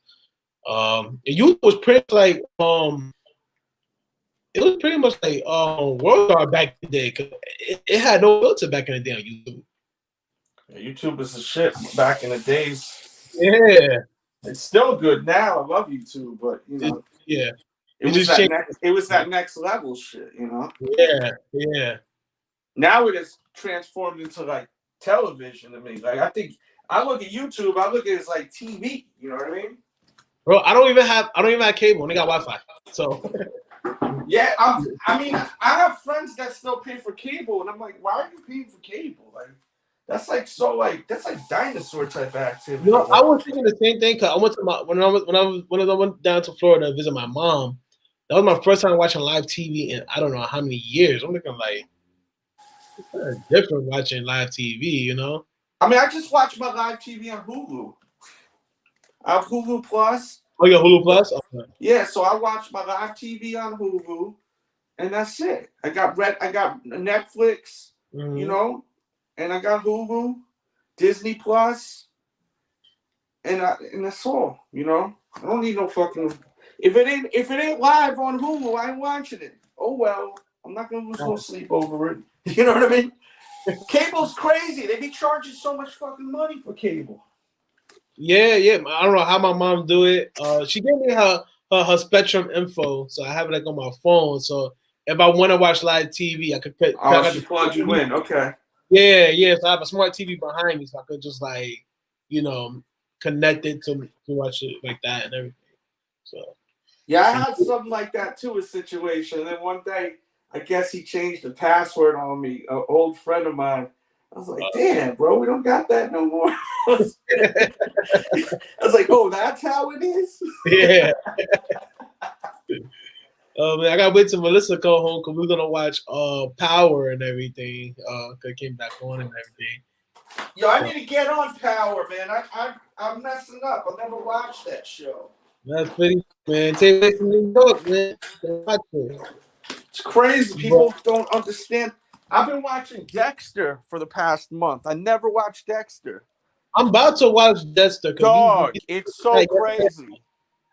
And YouTube was pretty like it was pretty much like World Star back in the day, because it had no filter back in the day on YouTube. Yeah, YouTube was the shit back in the days. Yeah. It's still good now. I love YouTube, but it was that next level shit, Yeah. Now it has transformed into like television to me. Like I look at YouTube, I look at it as like TV. You know what I mean? Bro, I don't even have cable. I only got Wi-Fi. So yeah, I have friends that still pay for cable, and I'm like, why are you paying for cable? Like that's like dinosaur type activity. I was thinking the same thing, because I went to when I went down to Florida to visit my mom. That was my first time watching live TV in I don't know how many years. I'm looking like it's kind of different watching live TV, I mean, I just watch my live TV on Hulu. I have Hulu Plus. Oh, you got Hulu Plus? Okay. Yeah, so I watch my live TV on Hulu, and that's it. I got Netflix, and I got Hulu, Disney Plus, and that's all. I don't need no fucking. If it ain't live on Hulu, I ain't watching it. Oh well, I'm not gonna lose no sleep over it. You know what I mean? Cable's crazy. They be charging so much fucking money for cable. Yeah. I don't know how my mom do it. She gave me her Spectrum info, so I have it like on my phone. So if I want to watch live TV, I could put. She plugged you in. Okay. Yeah. So I have a smart TV behind me, so I could just like, connect it to watch it like that and everything. So. Yeah, I had something like that too, a situation. And then one day, I guess he changed the password on me. An old friend of mine, I was like, damn, bro, we don't got that no more. I was like, oh, that's how it is? Yeah. Oh man, I gotta wait till Melissa come home because we're gonna watch Power and everything. Cause it came back on and everything. Yo, I need to get on Power, man. I'm messing up. I never watched that show. That's pretty, man. Take away from New York, man. Watch it. It's crazy. People don't understand. I've been watching Dexter for the past month. I never watched Dexter. I'm about to watch Dexter. Dog, it's so crazy.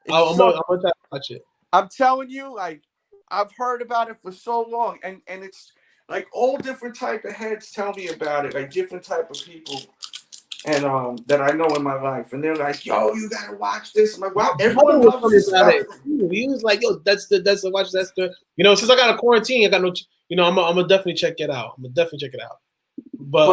I'm gonna try to watch it. I'm telling you, like, I've heard about it for so long, and it's like all different type of heads tell me about it, like different type of people, and that I know in my life, and they're like, "Yo, you gotta watch this." I'm like, "Wow, everyone loves this stuff." He was like, "Yo, that's watch Dexter." You know, since I got a quarantine, I got no. You know, I'm gonna definitely check it out. But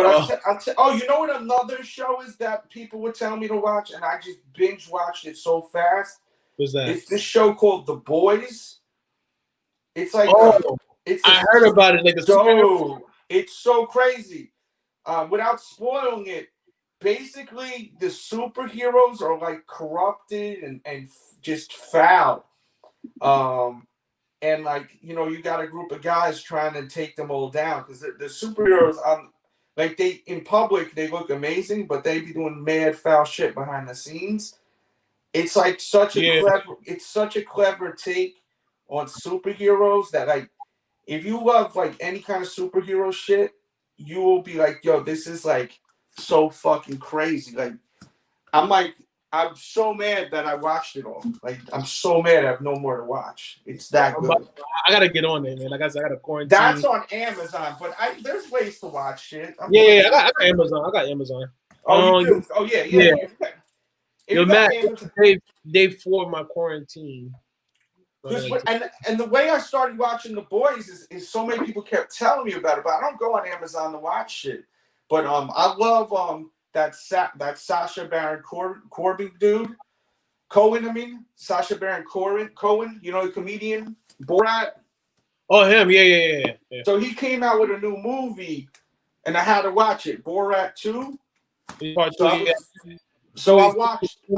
oh, you know what? Another show is that people would tell me to watch, and I just binge watched it so fast. What's that? It's this show called The Boys. It's like I heard about it. Like a superhero. It's so crazy. Without spoiling it, basically the superheroes are like corrupted and just foul. And like, you know, you got a group of guys trying to take them all down because the superheroes like they in public they look amazing, but they be doing mad foul shit behind the scenes. It's like such a clever take on superheroes that like if you love like any kind of superhero shit, you will be like, yo, this is like so fucking crazy. Like I'm so mad that I watched it all. Like I'm so mad I have no more to watch. It's that good. I gotta get on there, man. Like I said, I got a quarantine. That's on Amazon, but there's ways to watch shit. I got Amazon. I got Amazon. Oh, you do? Oh yeah. Yo, Matt, they for my quarantine. And the way I started watching The Boys is so many people kept telling me about it, but I don't go on Amazon to watch shit. But I love that Sacha Baron Cohen dude. Sacha Baron Cohen, you know, the comedian Borat. Oh, him, yeah. So he came out with a new movie, and I had to watch it, Borat 2. So I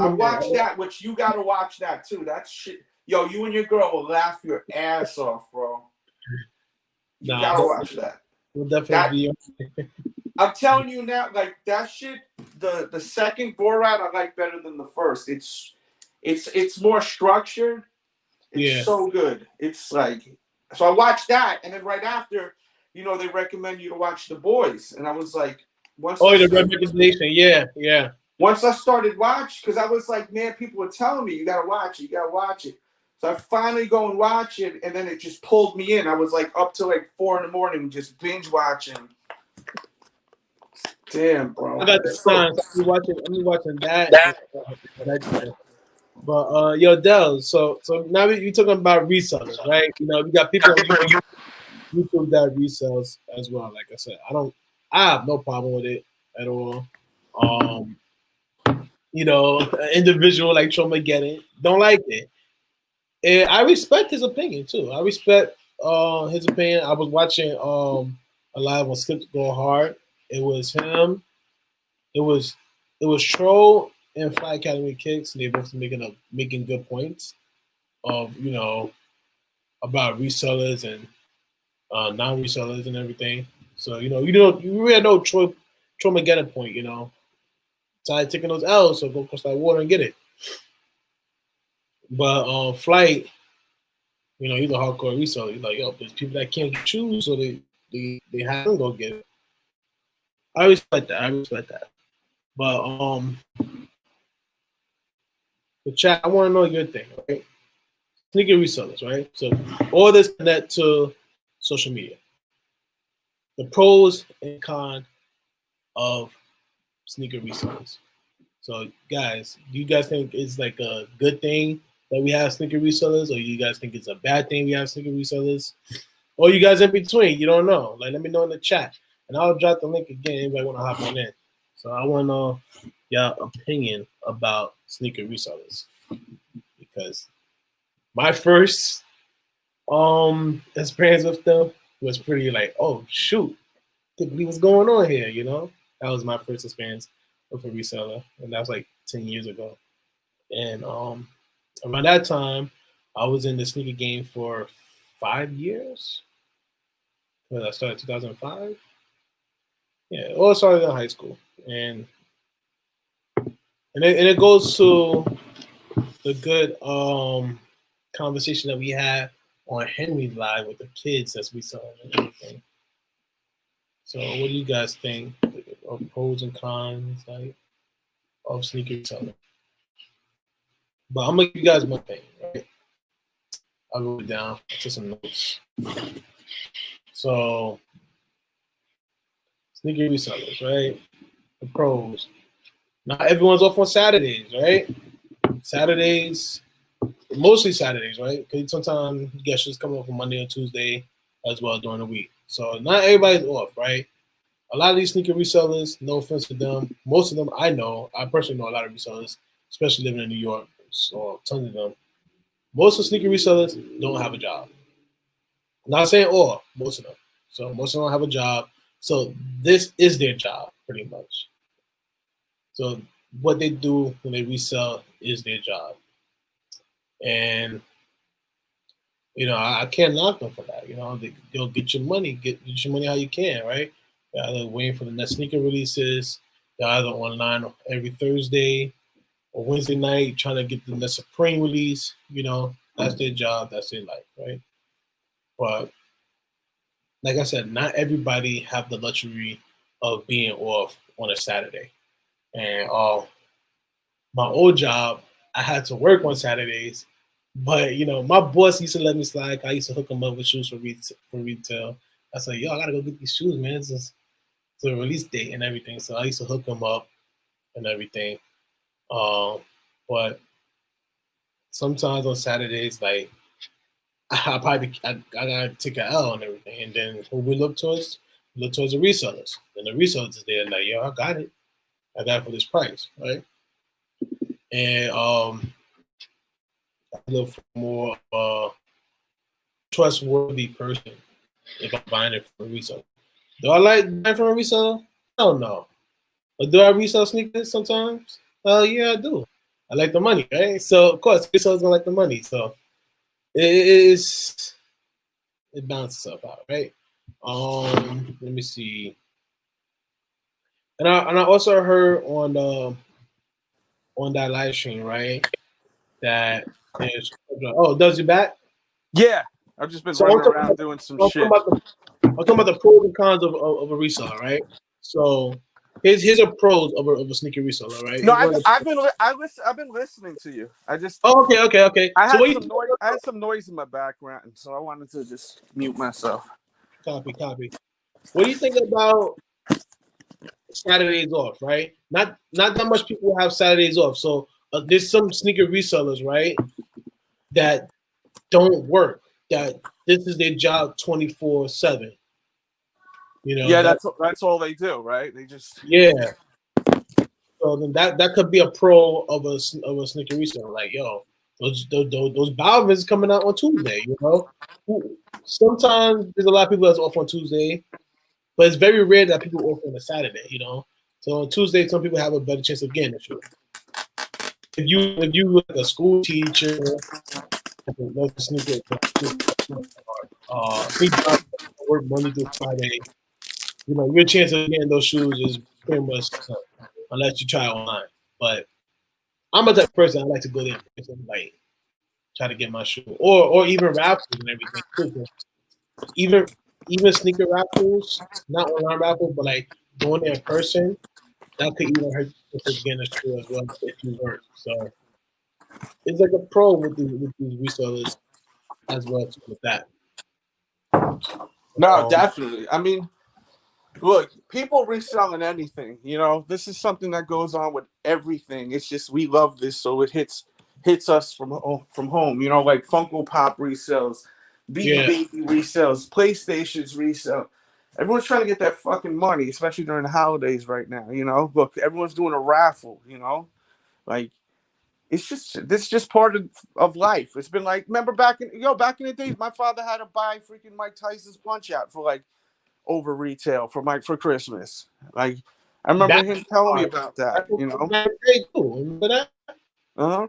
watched that, which you got to watch that too. That shit, yo, you and your girl will laugh your ass off, bro. You gotta watch that. We'll definitely be. I'm telling you now, like that shit. The second Borat I like better than the first. It's more structured. It's so good. It's like so I watched that, and then right after, you know, they recommend you to watch The Boys, and I was like, the recommendation, yeah. Once I started watching, because I was like, man, people were telling me you gotta watch it. So I finally go and watch it, and then it just pulled me in. I was like up till like 4 a.m. just binge watching. Damn, bro. I got the signs. I'm watching that. But yo, Del. So now you're talking about resellers, right? You know, we got people on YouTube that resells as well. Like I said, I have no problem with it at all. You know, an individual like Tromageddon don't like it. And I respect his opinion too. I respect his opinion. I was watching a live on Skip Go Hard. It was him. It was Troll and Fly Academy Kicks. And they both making good points of, you know, about resellers and non-resellers and everything. So you really know Tromageddon point. You know, tired taking those L's, so go across that water and get it. But Flight, you know, he's a hardcore reseller. He's like, yo, there's people that can't choose, so they have to go get it. I respect that. But chat, I want to know your thing, right? Sneaker resellers, right? So all this connect to social media. The pros and cons of sneaker resellers. So guys, do you guys think it's like a good thing that we have sneaker resellers, or you guys think it's a bad thing we have sneaker resellers? Or you guys in between, you don't know. Like, let me know in the chat. And I'll drop the link again. Anybody want to hop on in? So I want to know your opinion about sneaker resellers, because my first experience with them was pretty like, oh shoot, believe what's going on here, you know? That was my first experience with a reseller, and that was like 10 years ago. And around that time, I was in the sneaker game for 5 years. I started 2005. Yeah, all started in high school, and it goes to the good conversation that we had on Henry Live with the kids as we saw and everything. So, what do you guys think of pros and cons like of sneaker selling? But I'm gonna give you guys one thing, right? I'll go down to some notes. So, sneaker resellers, right? The pros. Not everyone's off on Saturdays, right? Saturdays, mostly Saturdays, right? Because sometimes guests just come off on Monday and Tuesday as well during the week. So not everybody's off, right? A lot of these sneaker resellers, no offense to them, most of them I personally know a lot of resellers, especially living in New York, so tons of them. Most of the sneaker resellers don't have a job. I'm not saying all, most of them. So most of them don't have a job. So this is their job, pretty much. So what they do when they resell is their job. And I can't knock them for that. They'll get your money, get your money how you can, right? They're either waiting for the next sneaker releases, they're either online every Thursday or Wednesday night trying to get the next Supreme release. That's their job, that's their life, right? But like I said, not everybody have the luxury of being off on a Saturday. And my old job, I had to work on Saturdays, but my boss used to let me slide. I used to hook him up with shoes for retail. I said, "Yo, I gotta go get these shoes, man. It's the release date and everything." So I used to hook him up and everything. But sometimes on Saturdays, like I gotta take an L and everything, and then who we look towards? We look towards the resellers. And the resellers is there like, "Yo, I got it. I got it for this price, right?" And I look for more trustworthy person if I'm buying it from a reseller. Do I like buying from a reseller? I don't know. But do I resell sneakers sometimes? Yeah, I do. I like the money, right? So of course, resellers gonna like the money. So it balances itself out, right? Let me see. And I also heard on that live stream, right? That there's does you back? Yeah, I've just been running around doing some shit. I'm talking about the pros and cons of a reseller, right? So here's a pros of a sneaker reseller, right? No, I've been listening to you. Okay. I had some noise in my background, so I wanted to just mute myself. Copy. What do you think about Saturdays off, right? Not that much people have Saturdays off. So there's some sneaker resellers, right, that don't work. That this is their job 24/7. Yeah, that's all they do, right? They just So then that could be a pro of a sneaker reseller. Like, yo, those Balvins coming out on Tuesday. Sometimes there's a lot of people that's off on Tuesday, but it's very rare that people off on a Saturday. So on Tuesday, some people have a better chance of getting a shoe. If you like a school teacher, sneaker work Monday through Friday, your chance of getting those shoes is pretty much unless you try online. But I'm a type of person I like to go there and like try to get my shoe, or even raffles and everything too. Even sneaker raffles, not online raffles, but like going there in person, that could even hurt you to get a shoe as well if you work. So it's like a pro with these resellers as well with that. No, definitely. I mean, look, people reselling anything. This is something that goes on with everything. It's just we love this, so it hits us from home. Like Funko Pop resells, Baby resells, PlayStations resell. Everyone's trying to get that fucking money, especially during the holidays right now. Look, everyone's doing a raffle. Like this is just part of life. It's been like, remember back in the days, my father had to buy freaking Mike Tyson's Punch Out for like over retail for Christmas. Like I remember him telling me about that. You know, remember that? uh-huh.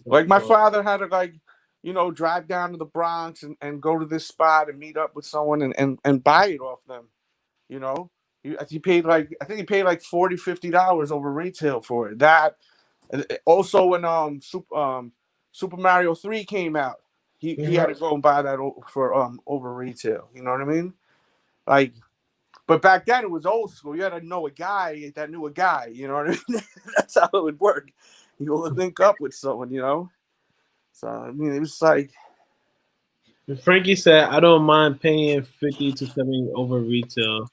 Like my father had to drive down to the Bronx and go to this spot and meet up with someone and buy it off them. You know, he paid I think he paid like $40-$50 over retail for it. That also when Super Mario 3 came out, he had to go and buy that for over retail. You know what I mean? Like, but back then it was old school. You had to know a guy that knew a guy. You know what I mean? That's how it would work. You would link up with someone, you know. So I mean, it was like. Frankie said, "I don't mind paying 50 to 70 over retail,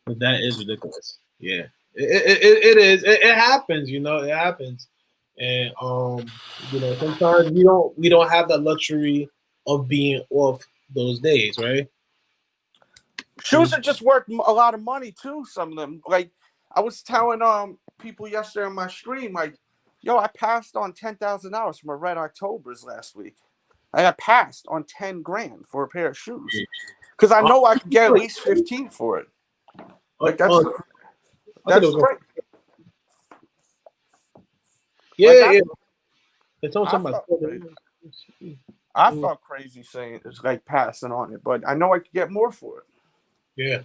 but that is ridiculous." Yeah, it is. It happens, you know. It happens, and sometimes we don't have the luxury of being off those days, right? Shoes are just worth a lot of money too. Some of them, like I was telling people yesterday on my stream, like, yo, I passed on $10,000 from a Red Octobers last week. I got passed on 10 grand for a pair of shoes because I know I could get at least 15 for it. Like that's great. Yeah, I felt crazy saying it's like passing on it, but I know I could get more for it. Yeah.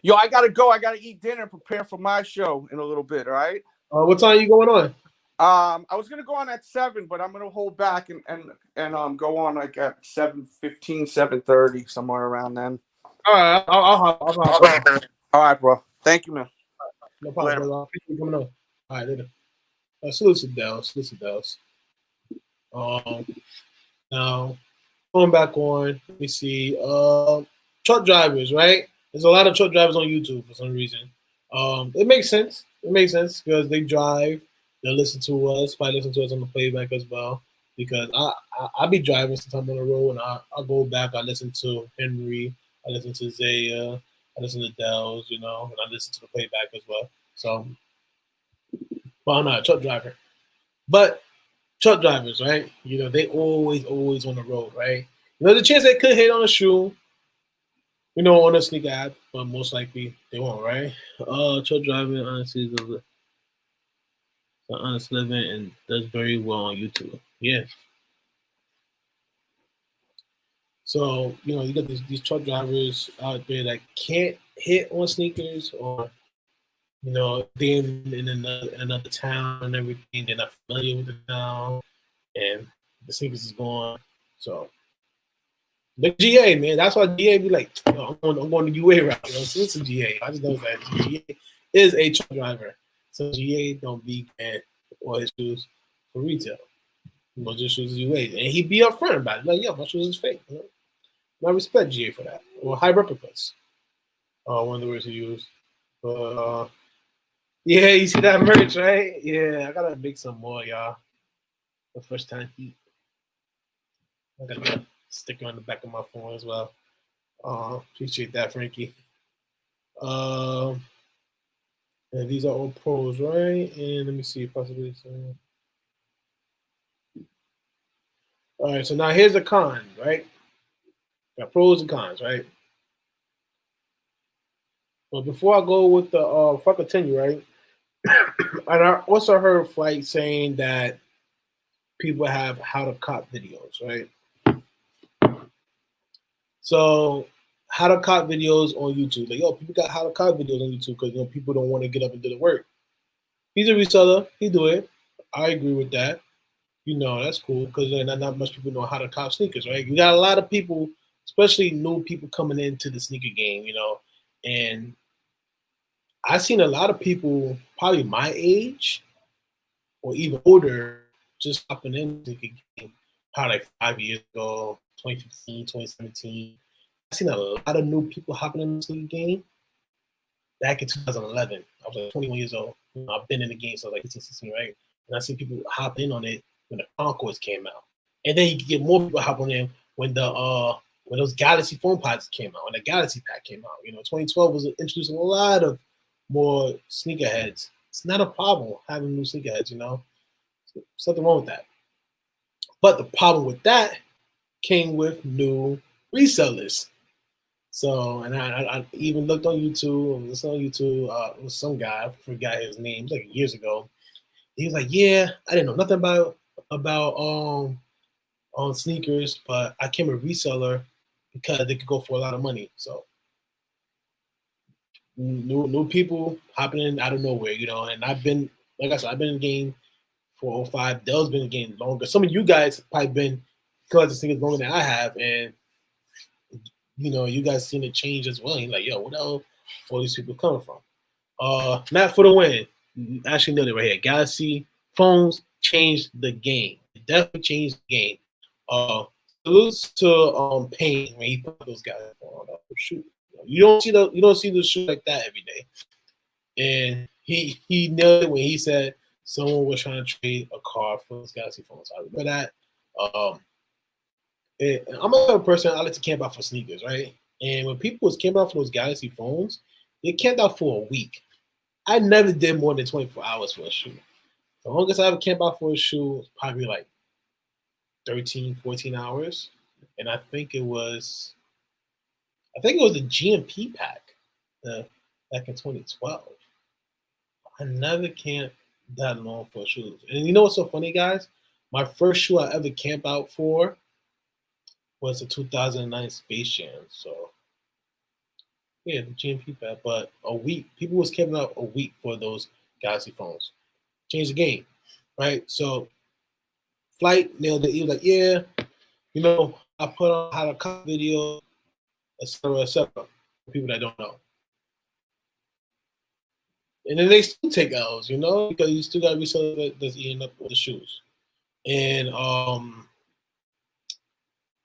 Yo, I gotta go. I gotta eat dinner and prepare for my show in a little bit. All right. What time are you going on? I was gonna go on at 7, but I'm gonna hold back and go on like at 7:15, 7:30, somewhere around then. All right, I'll All right, bro. Thank you, man. No problem, brother. I appreciate you coming on. All right, later. Salute to Dels. Now going back on, let me see. Truck drivers, right? There's a lot of truck drivers on YouTube for some reason. It makes sense. It makes sense because they drive. They listen to us. Probably listen to us on the playback as well. Because I be driving sometimes on the road, and I go back. I listen to Henry. I listen to Zaya. I listen to Dels. You know, and I listen to the playback as well. So, well, I'm not a truck driver, but truck drivers, right? You know, they always on the road, right? You know, the chance they could hit on a shoe, you know, on a sneaker app, but most likely they won't, right? Truck driving honestly is an honest living and does very well on YouTube. Yeah. So, you know, you got these truck drivers out there that can't hit on sneakers, or, you know, they're in another town and everything. They're not familiar with the town, and the sneakers is gone. So, the GA, man, that's why GA be like, I'm going the UA route. You know, so it's a GA. I just know that GA is a truck driver. So GA don't be bad or his shoes for retail. Most of shoes is UA. And he be upfront about it. Like, yo, my shoes is fake. You know? And I respect GA for that. Or high replicas. One of the words he used. But yeah, you see that merch, right? Yeah, I gotta make some more, y'all. The first time heat. I got that sticker on the back of my phone as well. Appreciate that, Frankie. And these are all pros, right? And let me see, possibly. All right, so now here's the con, right? Got pros and cons, right? But before I go with the, if I continue, right? And I also heard Flight saying that people have how to cop videos, right? So how to cop videos on YouTube. Like, yo, people got how to cop videos on YouTube because, you know, people don't want to get up and do the work. He's a reseller. He do it. I agree with that. You know, that's cool because not much people know how to cop sneakers, right? You got a lot of people, especially new people coming into the sneaker game, you know, and I've seen a lot of people probably my age or even older just hopping in the sneaker game probably like 5 years ago, 2015, 2017. I've seen a lot of new people hopping in the sneaker game back in 2011. I was like 21 years old. You know, I've been in the game since like 15, 16, right? And I see people hop in on it when the Concords came out. And then you could get more people hopping in when those Galaxy phone pods came out, when the Galaxy Pack came out. You know, 2012 was introducing a lot of more sneakerheads. It's not a problem having new sneakerheads, you know. There's nothing wrong with that. But the problem with that came with new resellers. So, and I even looked on YouTube. It's on YouTube. It was some guy, I forgot his name, it was like years ago. He was like, "Yeah, I didn't know nothing about on sneakers, but I came a reseller because they could go for a lot of money." So, new people hopping in out of nowhere, you know. And I've been, like I said, I've been in the game for 05. Dell's been in the game longer. Some of you guys probably been collecting sneakers longer than I have, and you know, you guys seen it change as well. You're like, yo, what the hell all these people coming from? Matt for the win. Actually nailed it right here. Galaxy phones changed the game. It definitely changed the game. Salutes to Payne when he put those guys on. Shoot. You don't see the shoot like that every day. And he nailed it when he said someone was trying to trade a car for those Galaxy phones. I remember that. I'm a type of person, I like to camp out for sneakers, right? And when people was camping out for those Galaxy phones, they camped out for a week. I never did more than 24 hours for a shoe. The longest I ever camped out for a shoe was probably like 13, 14 hours. And I think it was the GMP pack back in 2012. I never camped that long for shoes. And you know what's so funny, guys? My first shoe I ever camped out for was the 2009 Space Jam. So, yeah, the GMP pack. But a week, people was camping out a week for those Galaxy phones. Changed the game, right? So, Flight nailed it. He was like, yeah, you know, I put on how to cut video, etc., etc. For people that don't know. And then they still take L's, you know, because you still got to resell that's eating up with the shoes. And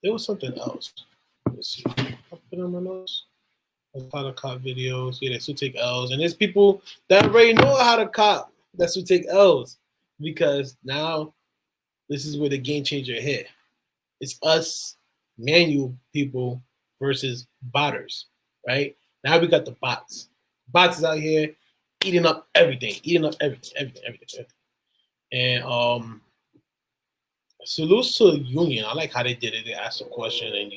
there was something else. Let's see. I put on my notes. How to cop videos. Yeah, they still take L's. And there's people that already know how to cop that still take L's. Because now this is where the game changer hit. It's us manual people versus botters, right? Now we got the bots. Bots is out here eating up everything. And salutes to Union. I like how they did it. They asked a question and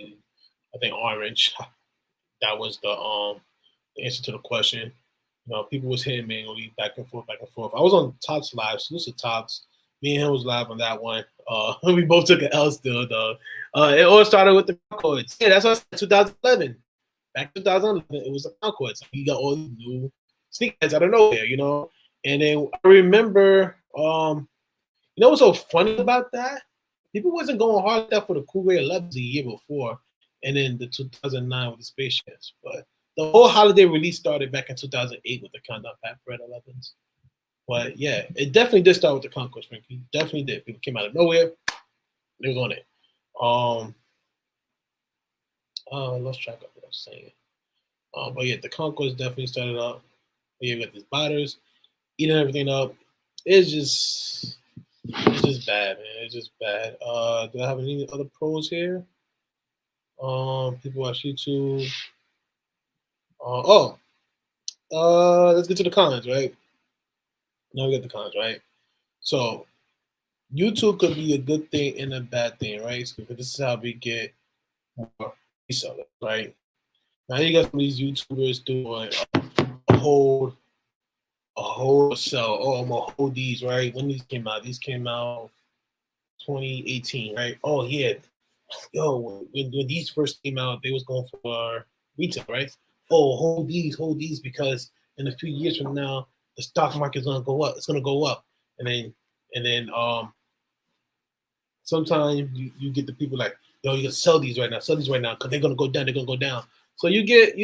I think Orange, that was the answer to the question. You know, people was hitting manually back and forth. I was on Tops Live, salutes to Tops. Me and him was live on that one. We both took an L still, though. It all started with the Concords. Yeah, that's what I said, 2011. Back in 2011, it was the Concords. You got all these new sneakers out of nowhere, you know. And then I remember, you know what's so funny about that? People wasn't going hard like that for the Cool Ray 11s the year before, and then the 2009 with the Space Jams. But the whole holiday release started back in 2008 with the Countdown Pat Red 11s. But yeah, it definitely did start with the Concourse, Frankie. Definitely did. People came out of nowhere. They was on it. I lost track of what I was saying. But yeah, the Concourse definitely started up. You got these botters eating everything up. It's just bad, man. It's just bad. Do I have any other pros here? People watch YouTube. Let's get to the cons, right? Now we get the cons, right? So YouTube could be a good thing and a bad thing, right? Because this is how we get more resellers, right? Now you got some of these YouTubers doing a whole sell. Oh, I'm gonna hold these, right? When these came out 2018, right? Oh yeah, yo, when these first came out, they was going for retail, right? Oh, hold these because in a few years from now, the stock market's gonna go up. It's gonna go up, and then sometimes you get the people like, yo, you gotta sell these right now because they're gonna go down. So you get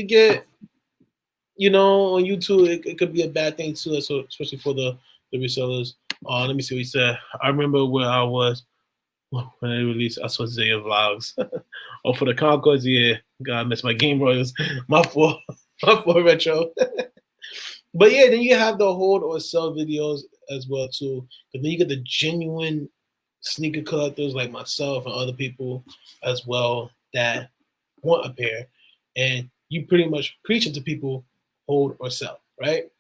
you know, on YouTube, it could be a bad thing too, so especially for the resellers. Let me see what he said. I remember where I was when they released. I saw Zaya vlogs. Oh, for the Concords, yeah. God, I missed my Game Royals. My fault retro. But yeah, then you have the hold or sell videos as well too. But then you get the genuine sneaker collectors like myself and other people as well that want a pair, and you pretty much preach it to people, hold or sell, right?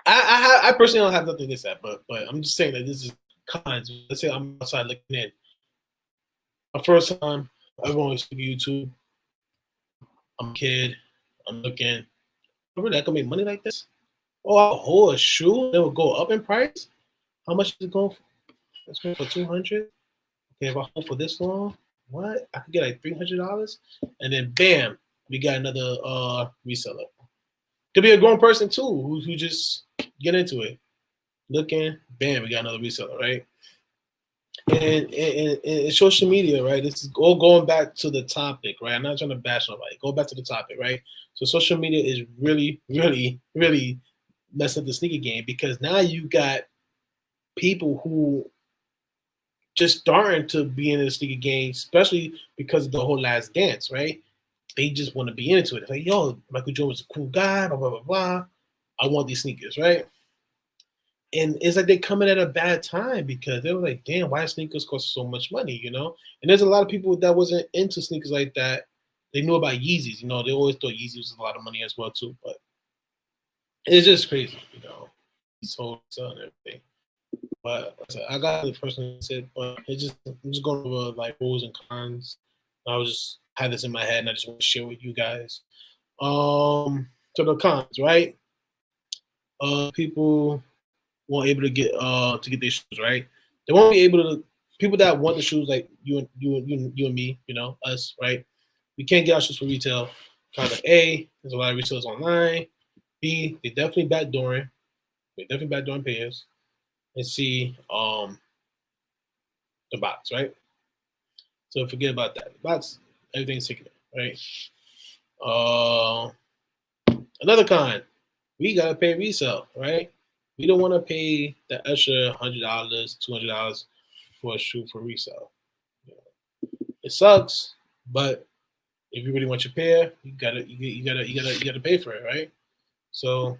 I personally don't have nothing against that, but I'm just saying that this is cons. Let's say I'm outside looking in. My first time, I've only seen YouTube. I'm a kid. I'm looking. Really, I can make money like this? Oh, I'll hold a shoe. It will go up in price. How much is it going for? It's going for 200. Okay, if I hold for this long, what? I could get like $300, and then bam, we got another reseller. Could be a grown person too who just get into it. Looking, bam, we got another reseller, right? And social media, right? This is all going back to the topic, right? I'm not trying to bash nobody. Go back to the topic, right? So social media is really, really, really messing up the sneaker game because now you got people who just starting to be in the sneaker game, especially because of the whole Last Dance, right? They just want to be into it. It's like, yo, Michael Jordan's a cool guy, blah, blah, blah, blah. I want these sneakers, right? And it's like they come in at a bad time because they were like, damn, why sneakers cost so much money, you know? And there's a lot of people that wasn't into sneakers like that. They knew about Yeezys, you know, they always thought Yeezys was a lot of money as well, too. But it's just crazy, you know, these whole stuff and everything. But I got the person that said, but I'm just going over like pros and cons. I was just had this in my head and I just want to share with you guys. So the cons, right? People won't able to get their shoes, right? They won't be able to. People that want the shoes, like you and me, you know, us, right? We can't get our shoes for retail. Kind of A, there's a lot of retailers online. B, they definitely backdooring. They definitely backdooring payers. And C, the box, right? So forget about that. The box, everything's ticketed, right? Uh, Another con, we gotta pay resale, right? We don't want to pay the extra $100, $200 for a shoe for resale. It sucks, but if you really want your pair, you gotta pay for it, right? So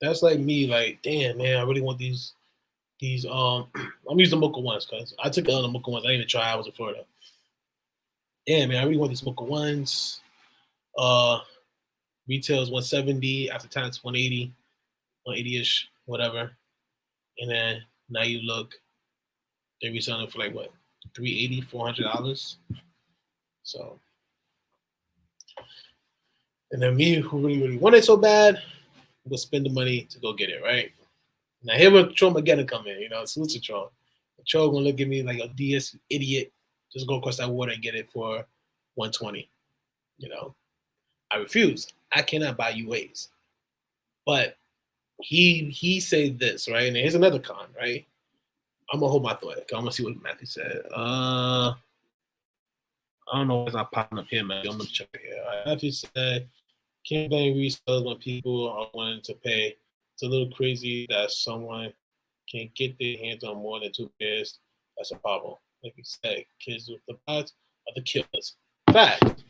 that's like me, like, damn man, I really want these I'm using the Mocha ones because I took the other Mocha ones. I didn't even try. I was in Florida. Yeah, man, I really want these Mocha ones. Uh, Retail is 170. After tax, 180, 180ish, whatever. And then now you look, they're reselling for like what, $380, $400. So, and then me, who really, really want it so bad, will spend the money to go get it, right? Now here where Tron McGinnis come in, you know, salute to Tron. Tron gonna look at me like a DS idiot, just go across that water and get it for 120. You know, I refuse. I cannot buy UAs. But he said this, right? And here's another con, right? I'm gonna hold my thought. I'm gonna see what Matthew said. I don't know why it's not popping up here, Matthew. I'm gonna check it here. Matthew said, can't blame resellers when people are willing to pay. It's a little crazy that someone can get their hands on more than 2 pairs. That's a problem. Like you said, kids with the bots are the killers. Facts.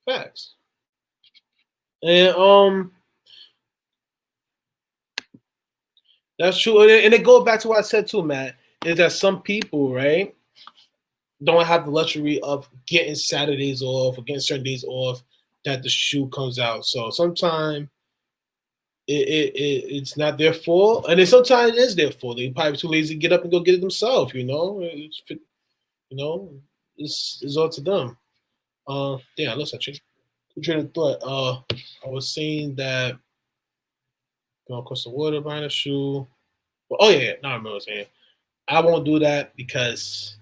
Facts. And that's true. And it goes back to what I said too, Matt, is that some people, right, don't have the luxury of getting Saturdays off or getting certain days off that the shoe comes out. So sometimes it's not their fault. And then sometimes it is their fault. They probably too lazy to get up and go get it themselves, you know. It's all to them. Yeah, I lost that chick. Train of thought. I was saying that going across the water buying a shoe. Well, oh yeah, now I remember what I was saying. I won't do that because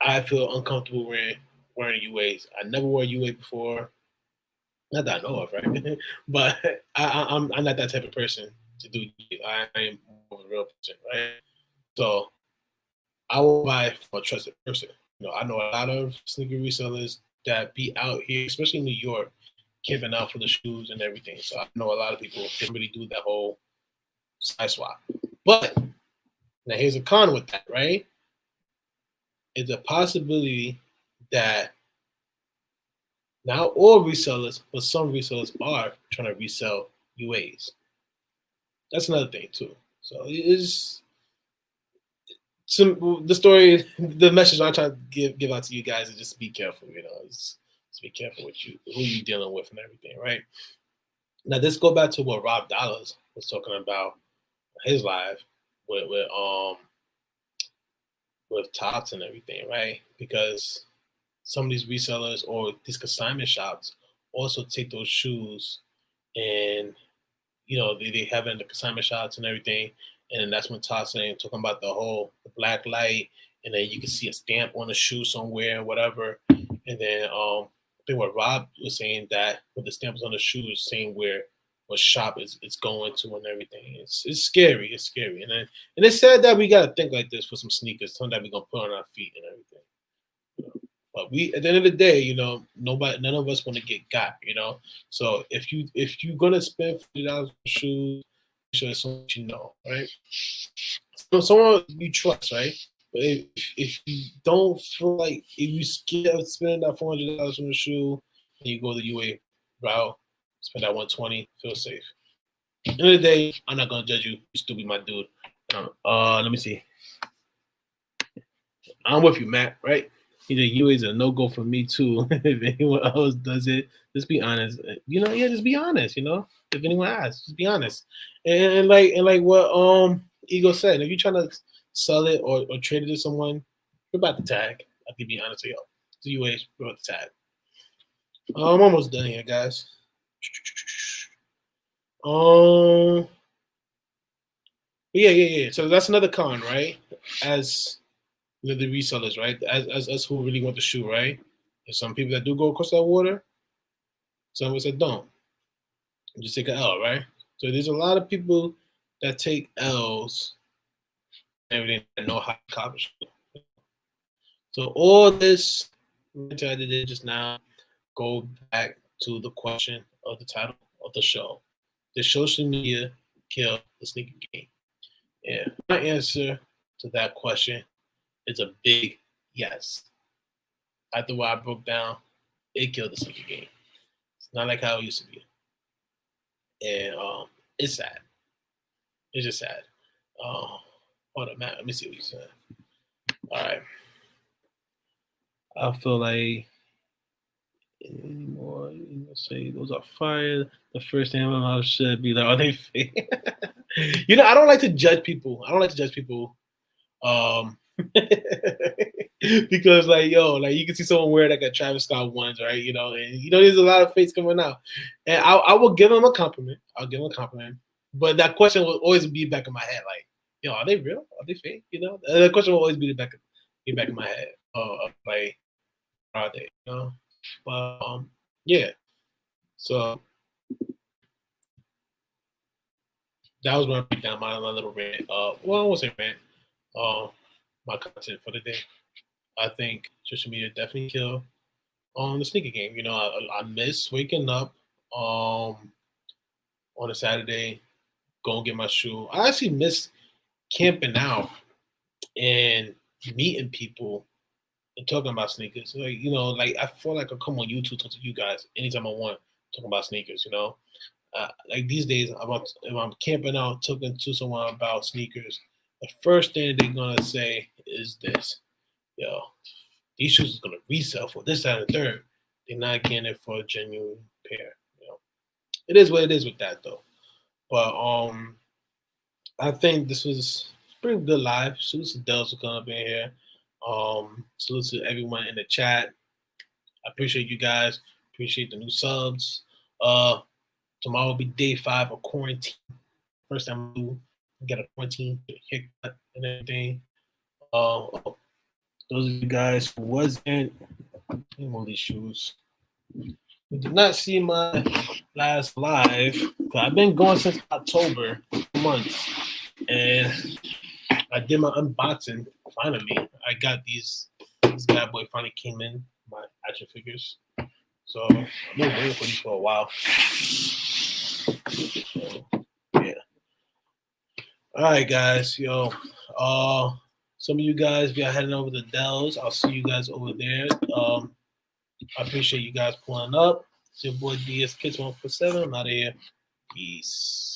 I feel uncomfortable wearing UAs. I never wore a UA before. Not that I know of, right? But I'm not that type of person to do. I am more of a real person, right? So I will buy from a trusted person. You know, I know a lot of sneaker resellers that be out here, especially in New York, camping out for the shoes and everything. So I know a lot of people can really do that whole side swap. But now here's a con with that, right? It's a possibility that not all resellers, but some resellers are trying to resell UAs. That's another thing too. So it's the story, the message I'm trying to give out to you guys is just be careful. You know, just be careful with who you're dealing with and everything, right? Now let's go back to what Rob Dollars was talking about his live with Tots and everything, right? Because some of these resellers or these consignment shops also take those shoes and they have it in the consignment shops and everything. And that's when Todd's talking about the black light, and then you can see a stamp on the shoe somewhere, whatever. And then I think what Rob was saying, that with the stamps on the shoes, saying what shop it's going to and everything. It's scary. It's scary. And it's sad that we gotta think like this for some sneakers, something that we're gonna put on our feet and everything. But we, at the end of the day, none of us want to get got, So if you're gonna spend $40 on shoes, make sure it's someone you know, right? So someone you trust, right? But if you don't feel like, if you scared of spending that $400 on a shoe, and you go the UA route, spend that $120, feel safe. At the end of the day, I'm not gonna judge you. You still be my dude. Let me see. I'm with you, Matt. Right? Either UA is a no-go for me too. If anyone else does it, just be honest. Just be honest. If anyone asks, just be honest. And like what Ego said, if you're trying to sell it or trade it to someone, we're about the tag. I can be honest with y'all. The UA, we're about the tag. I'm almost done here, guys. Yeah. So that's another con, right? As the resellers, right? As us who really want the shoe, right? There's some people that do go across that water. Some of us that don't. You just take an L, right? So there's a lot of people that take L's and everything that know how to accomplish it. So all this that I did just now go back to the question of the title of the show. Does social media kill the sneaker game? Yeah. My answer to that question is a big yes. After what I broke down, it killed the sneaker game. It's not like how it used to be. And it's sad. It's just sad. Hold on, Matt. Let me see what you said. All right. I feel like anymore. Say those are fire. The first thing my mouth should be like, are they fake? I don't like to judge people. Because you can see someone wear like a Travis Scott ones, right? And there's a lot of fakes coming out, and I will give them a compliment. But that question will always be back in my head, like, are they real? Are they fake? The question will always be back in my head. Like, are they? But yeah. So that was my breakdown, my little rant. Well, I won't say rant. My content for the day. I think social media definitely killed the sneaker game. I miss waking up on a Saturday, go and get my shoe. I actually miss camping out and meeting people and talking about sneakers. I feel like I come on YouTube talk to you guys anytime I want, talking about sneakers. Like these days, if I'm camping out talking to someone about sneakers, the first thing they're gonna say is this: these shoes is gonna resell for this, that, and the third. They're not getting it for a genuine pair. It is what it is with that though. But I think this was pretty good live. Salute to Dels for coming up in here. Salute to everyone in the chat. I appreciate you guys. Appreciate the new subs. Tomorrow will be day 5 of quarantine. First time I get a quarantine haircut and everything. Those of you guys who wasn't, let me move these shoes. You did not see my last live. I've been going since October, 2 months, and I did my unboxing. Finally, I got these. This bad boy finally came in, my action figures. So I've been waiting for these for a while. So, yeah. All right, guys. Some of you guys, if you're heading over to Dells, I'll see you guys over there. I appreciate you guys pulling up. It's your boy DS Kids 147. I'm out of here. Peace.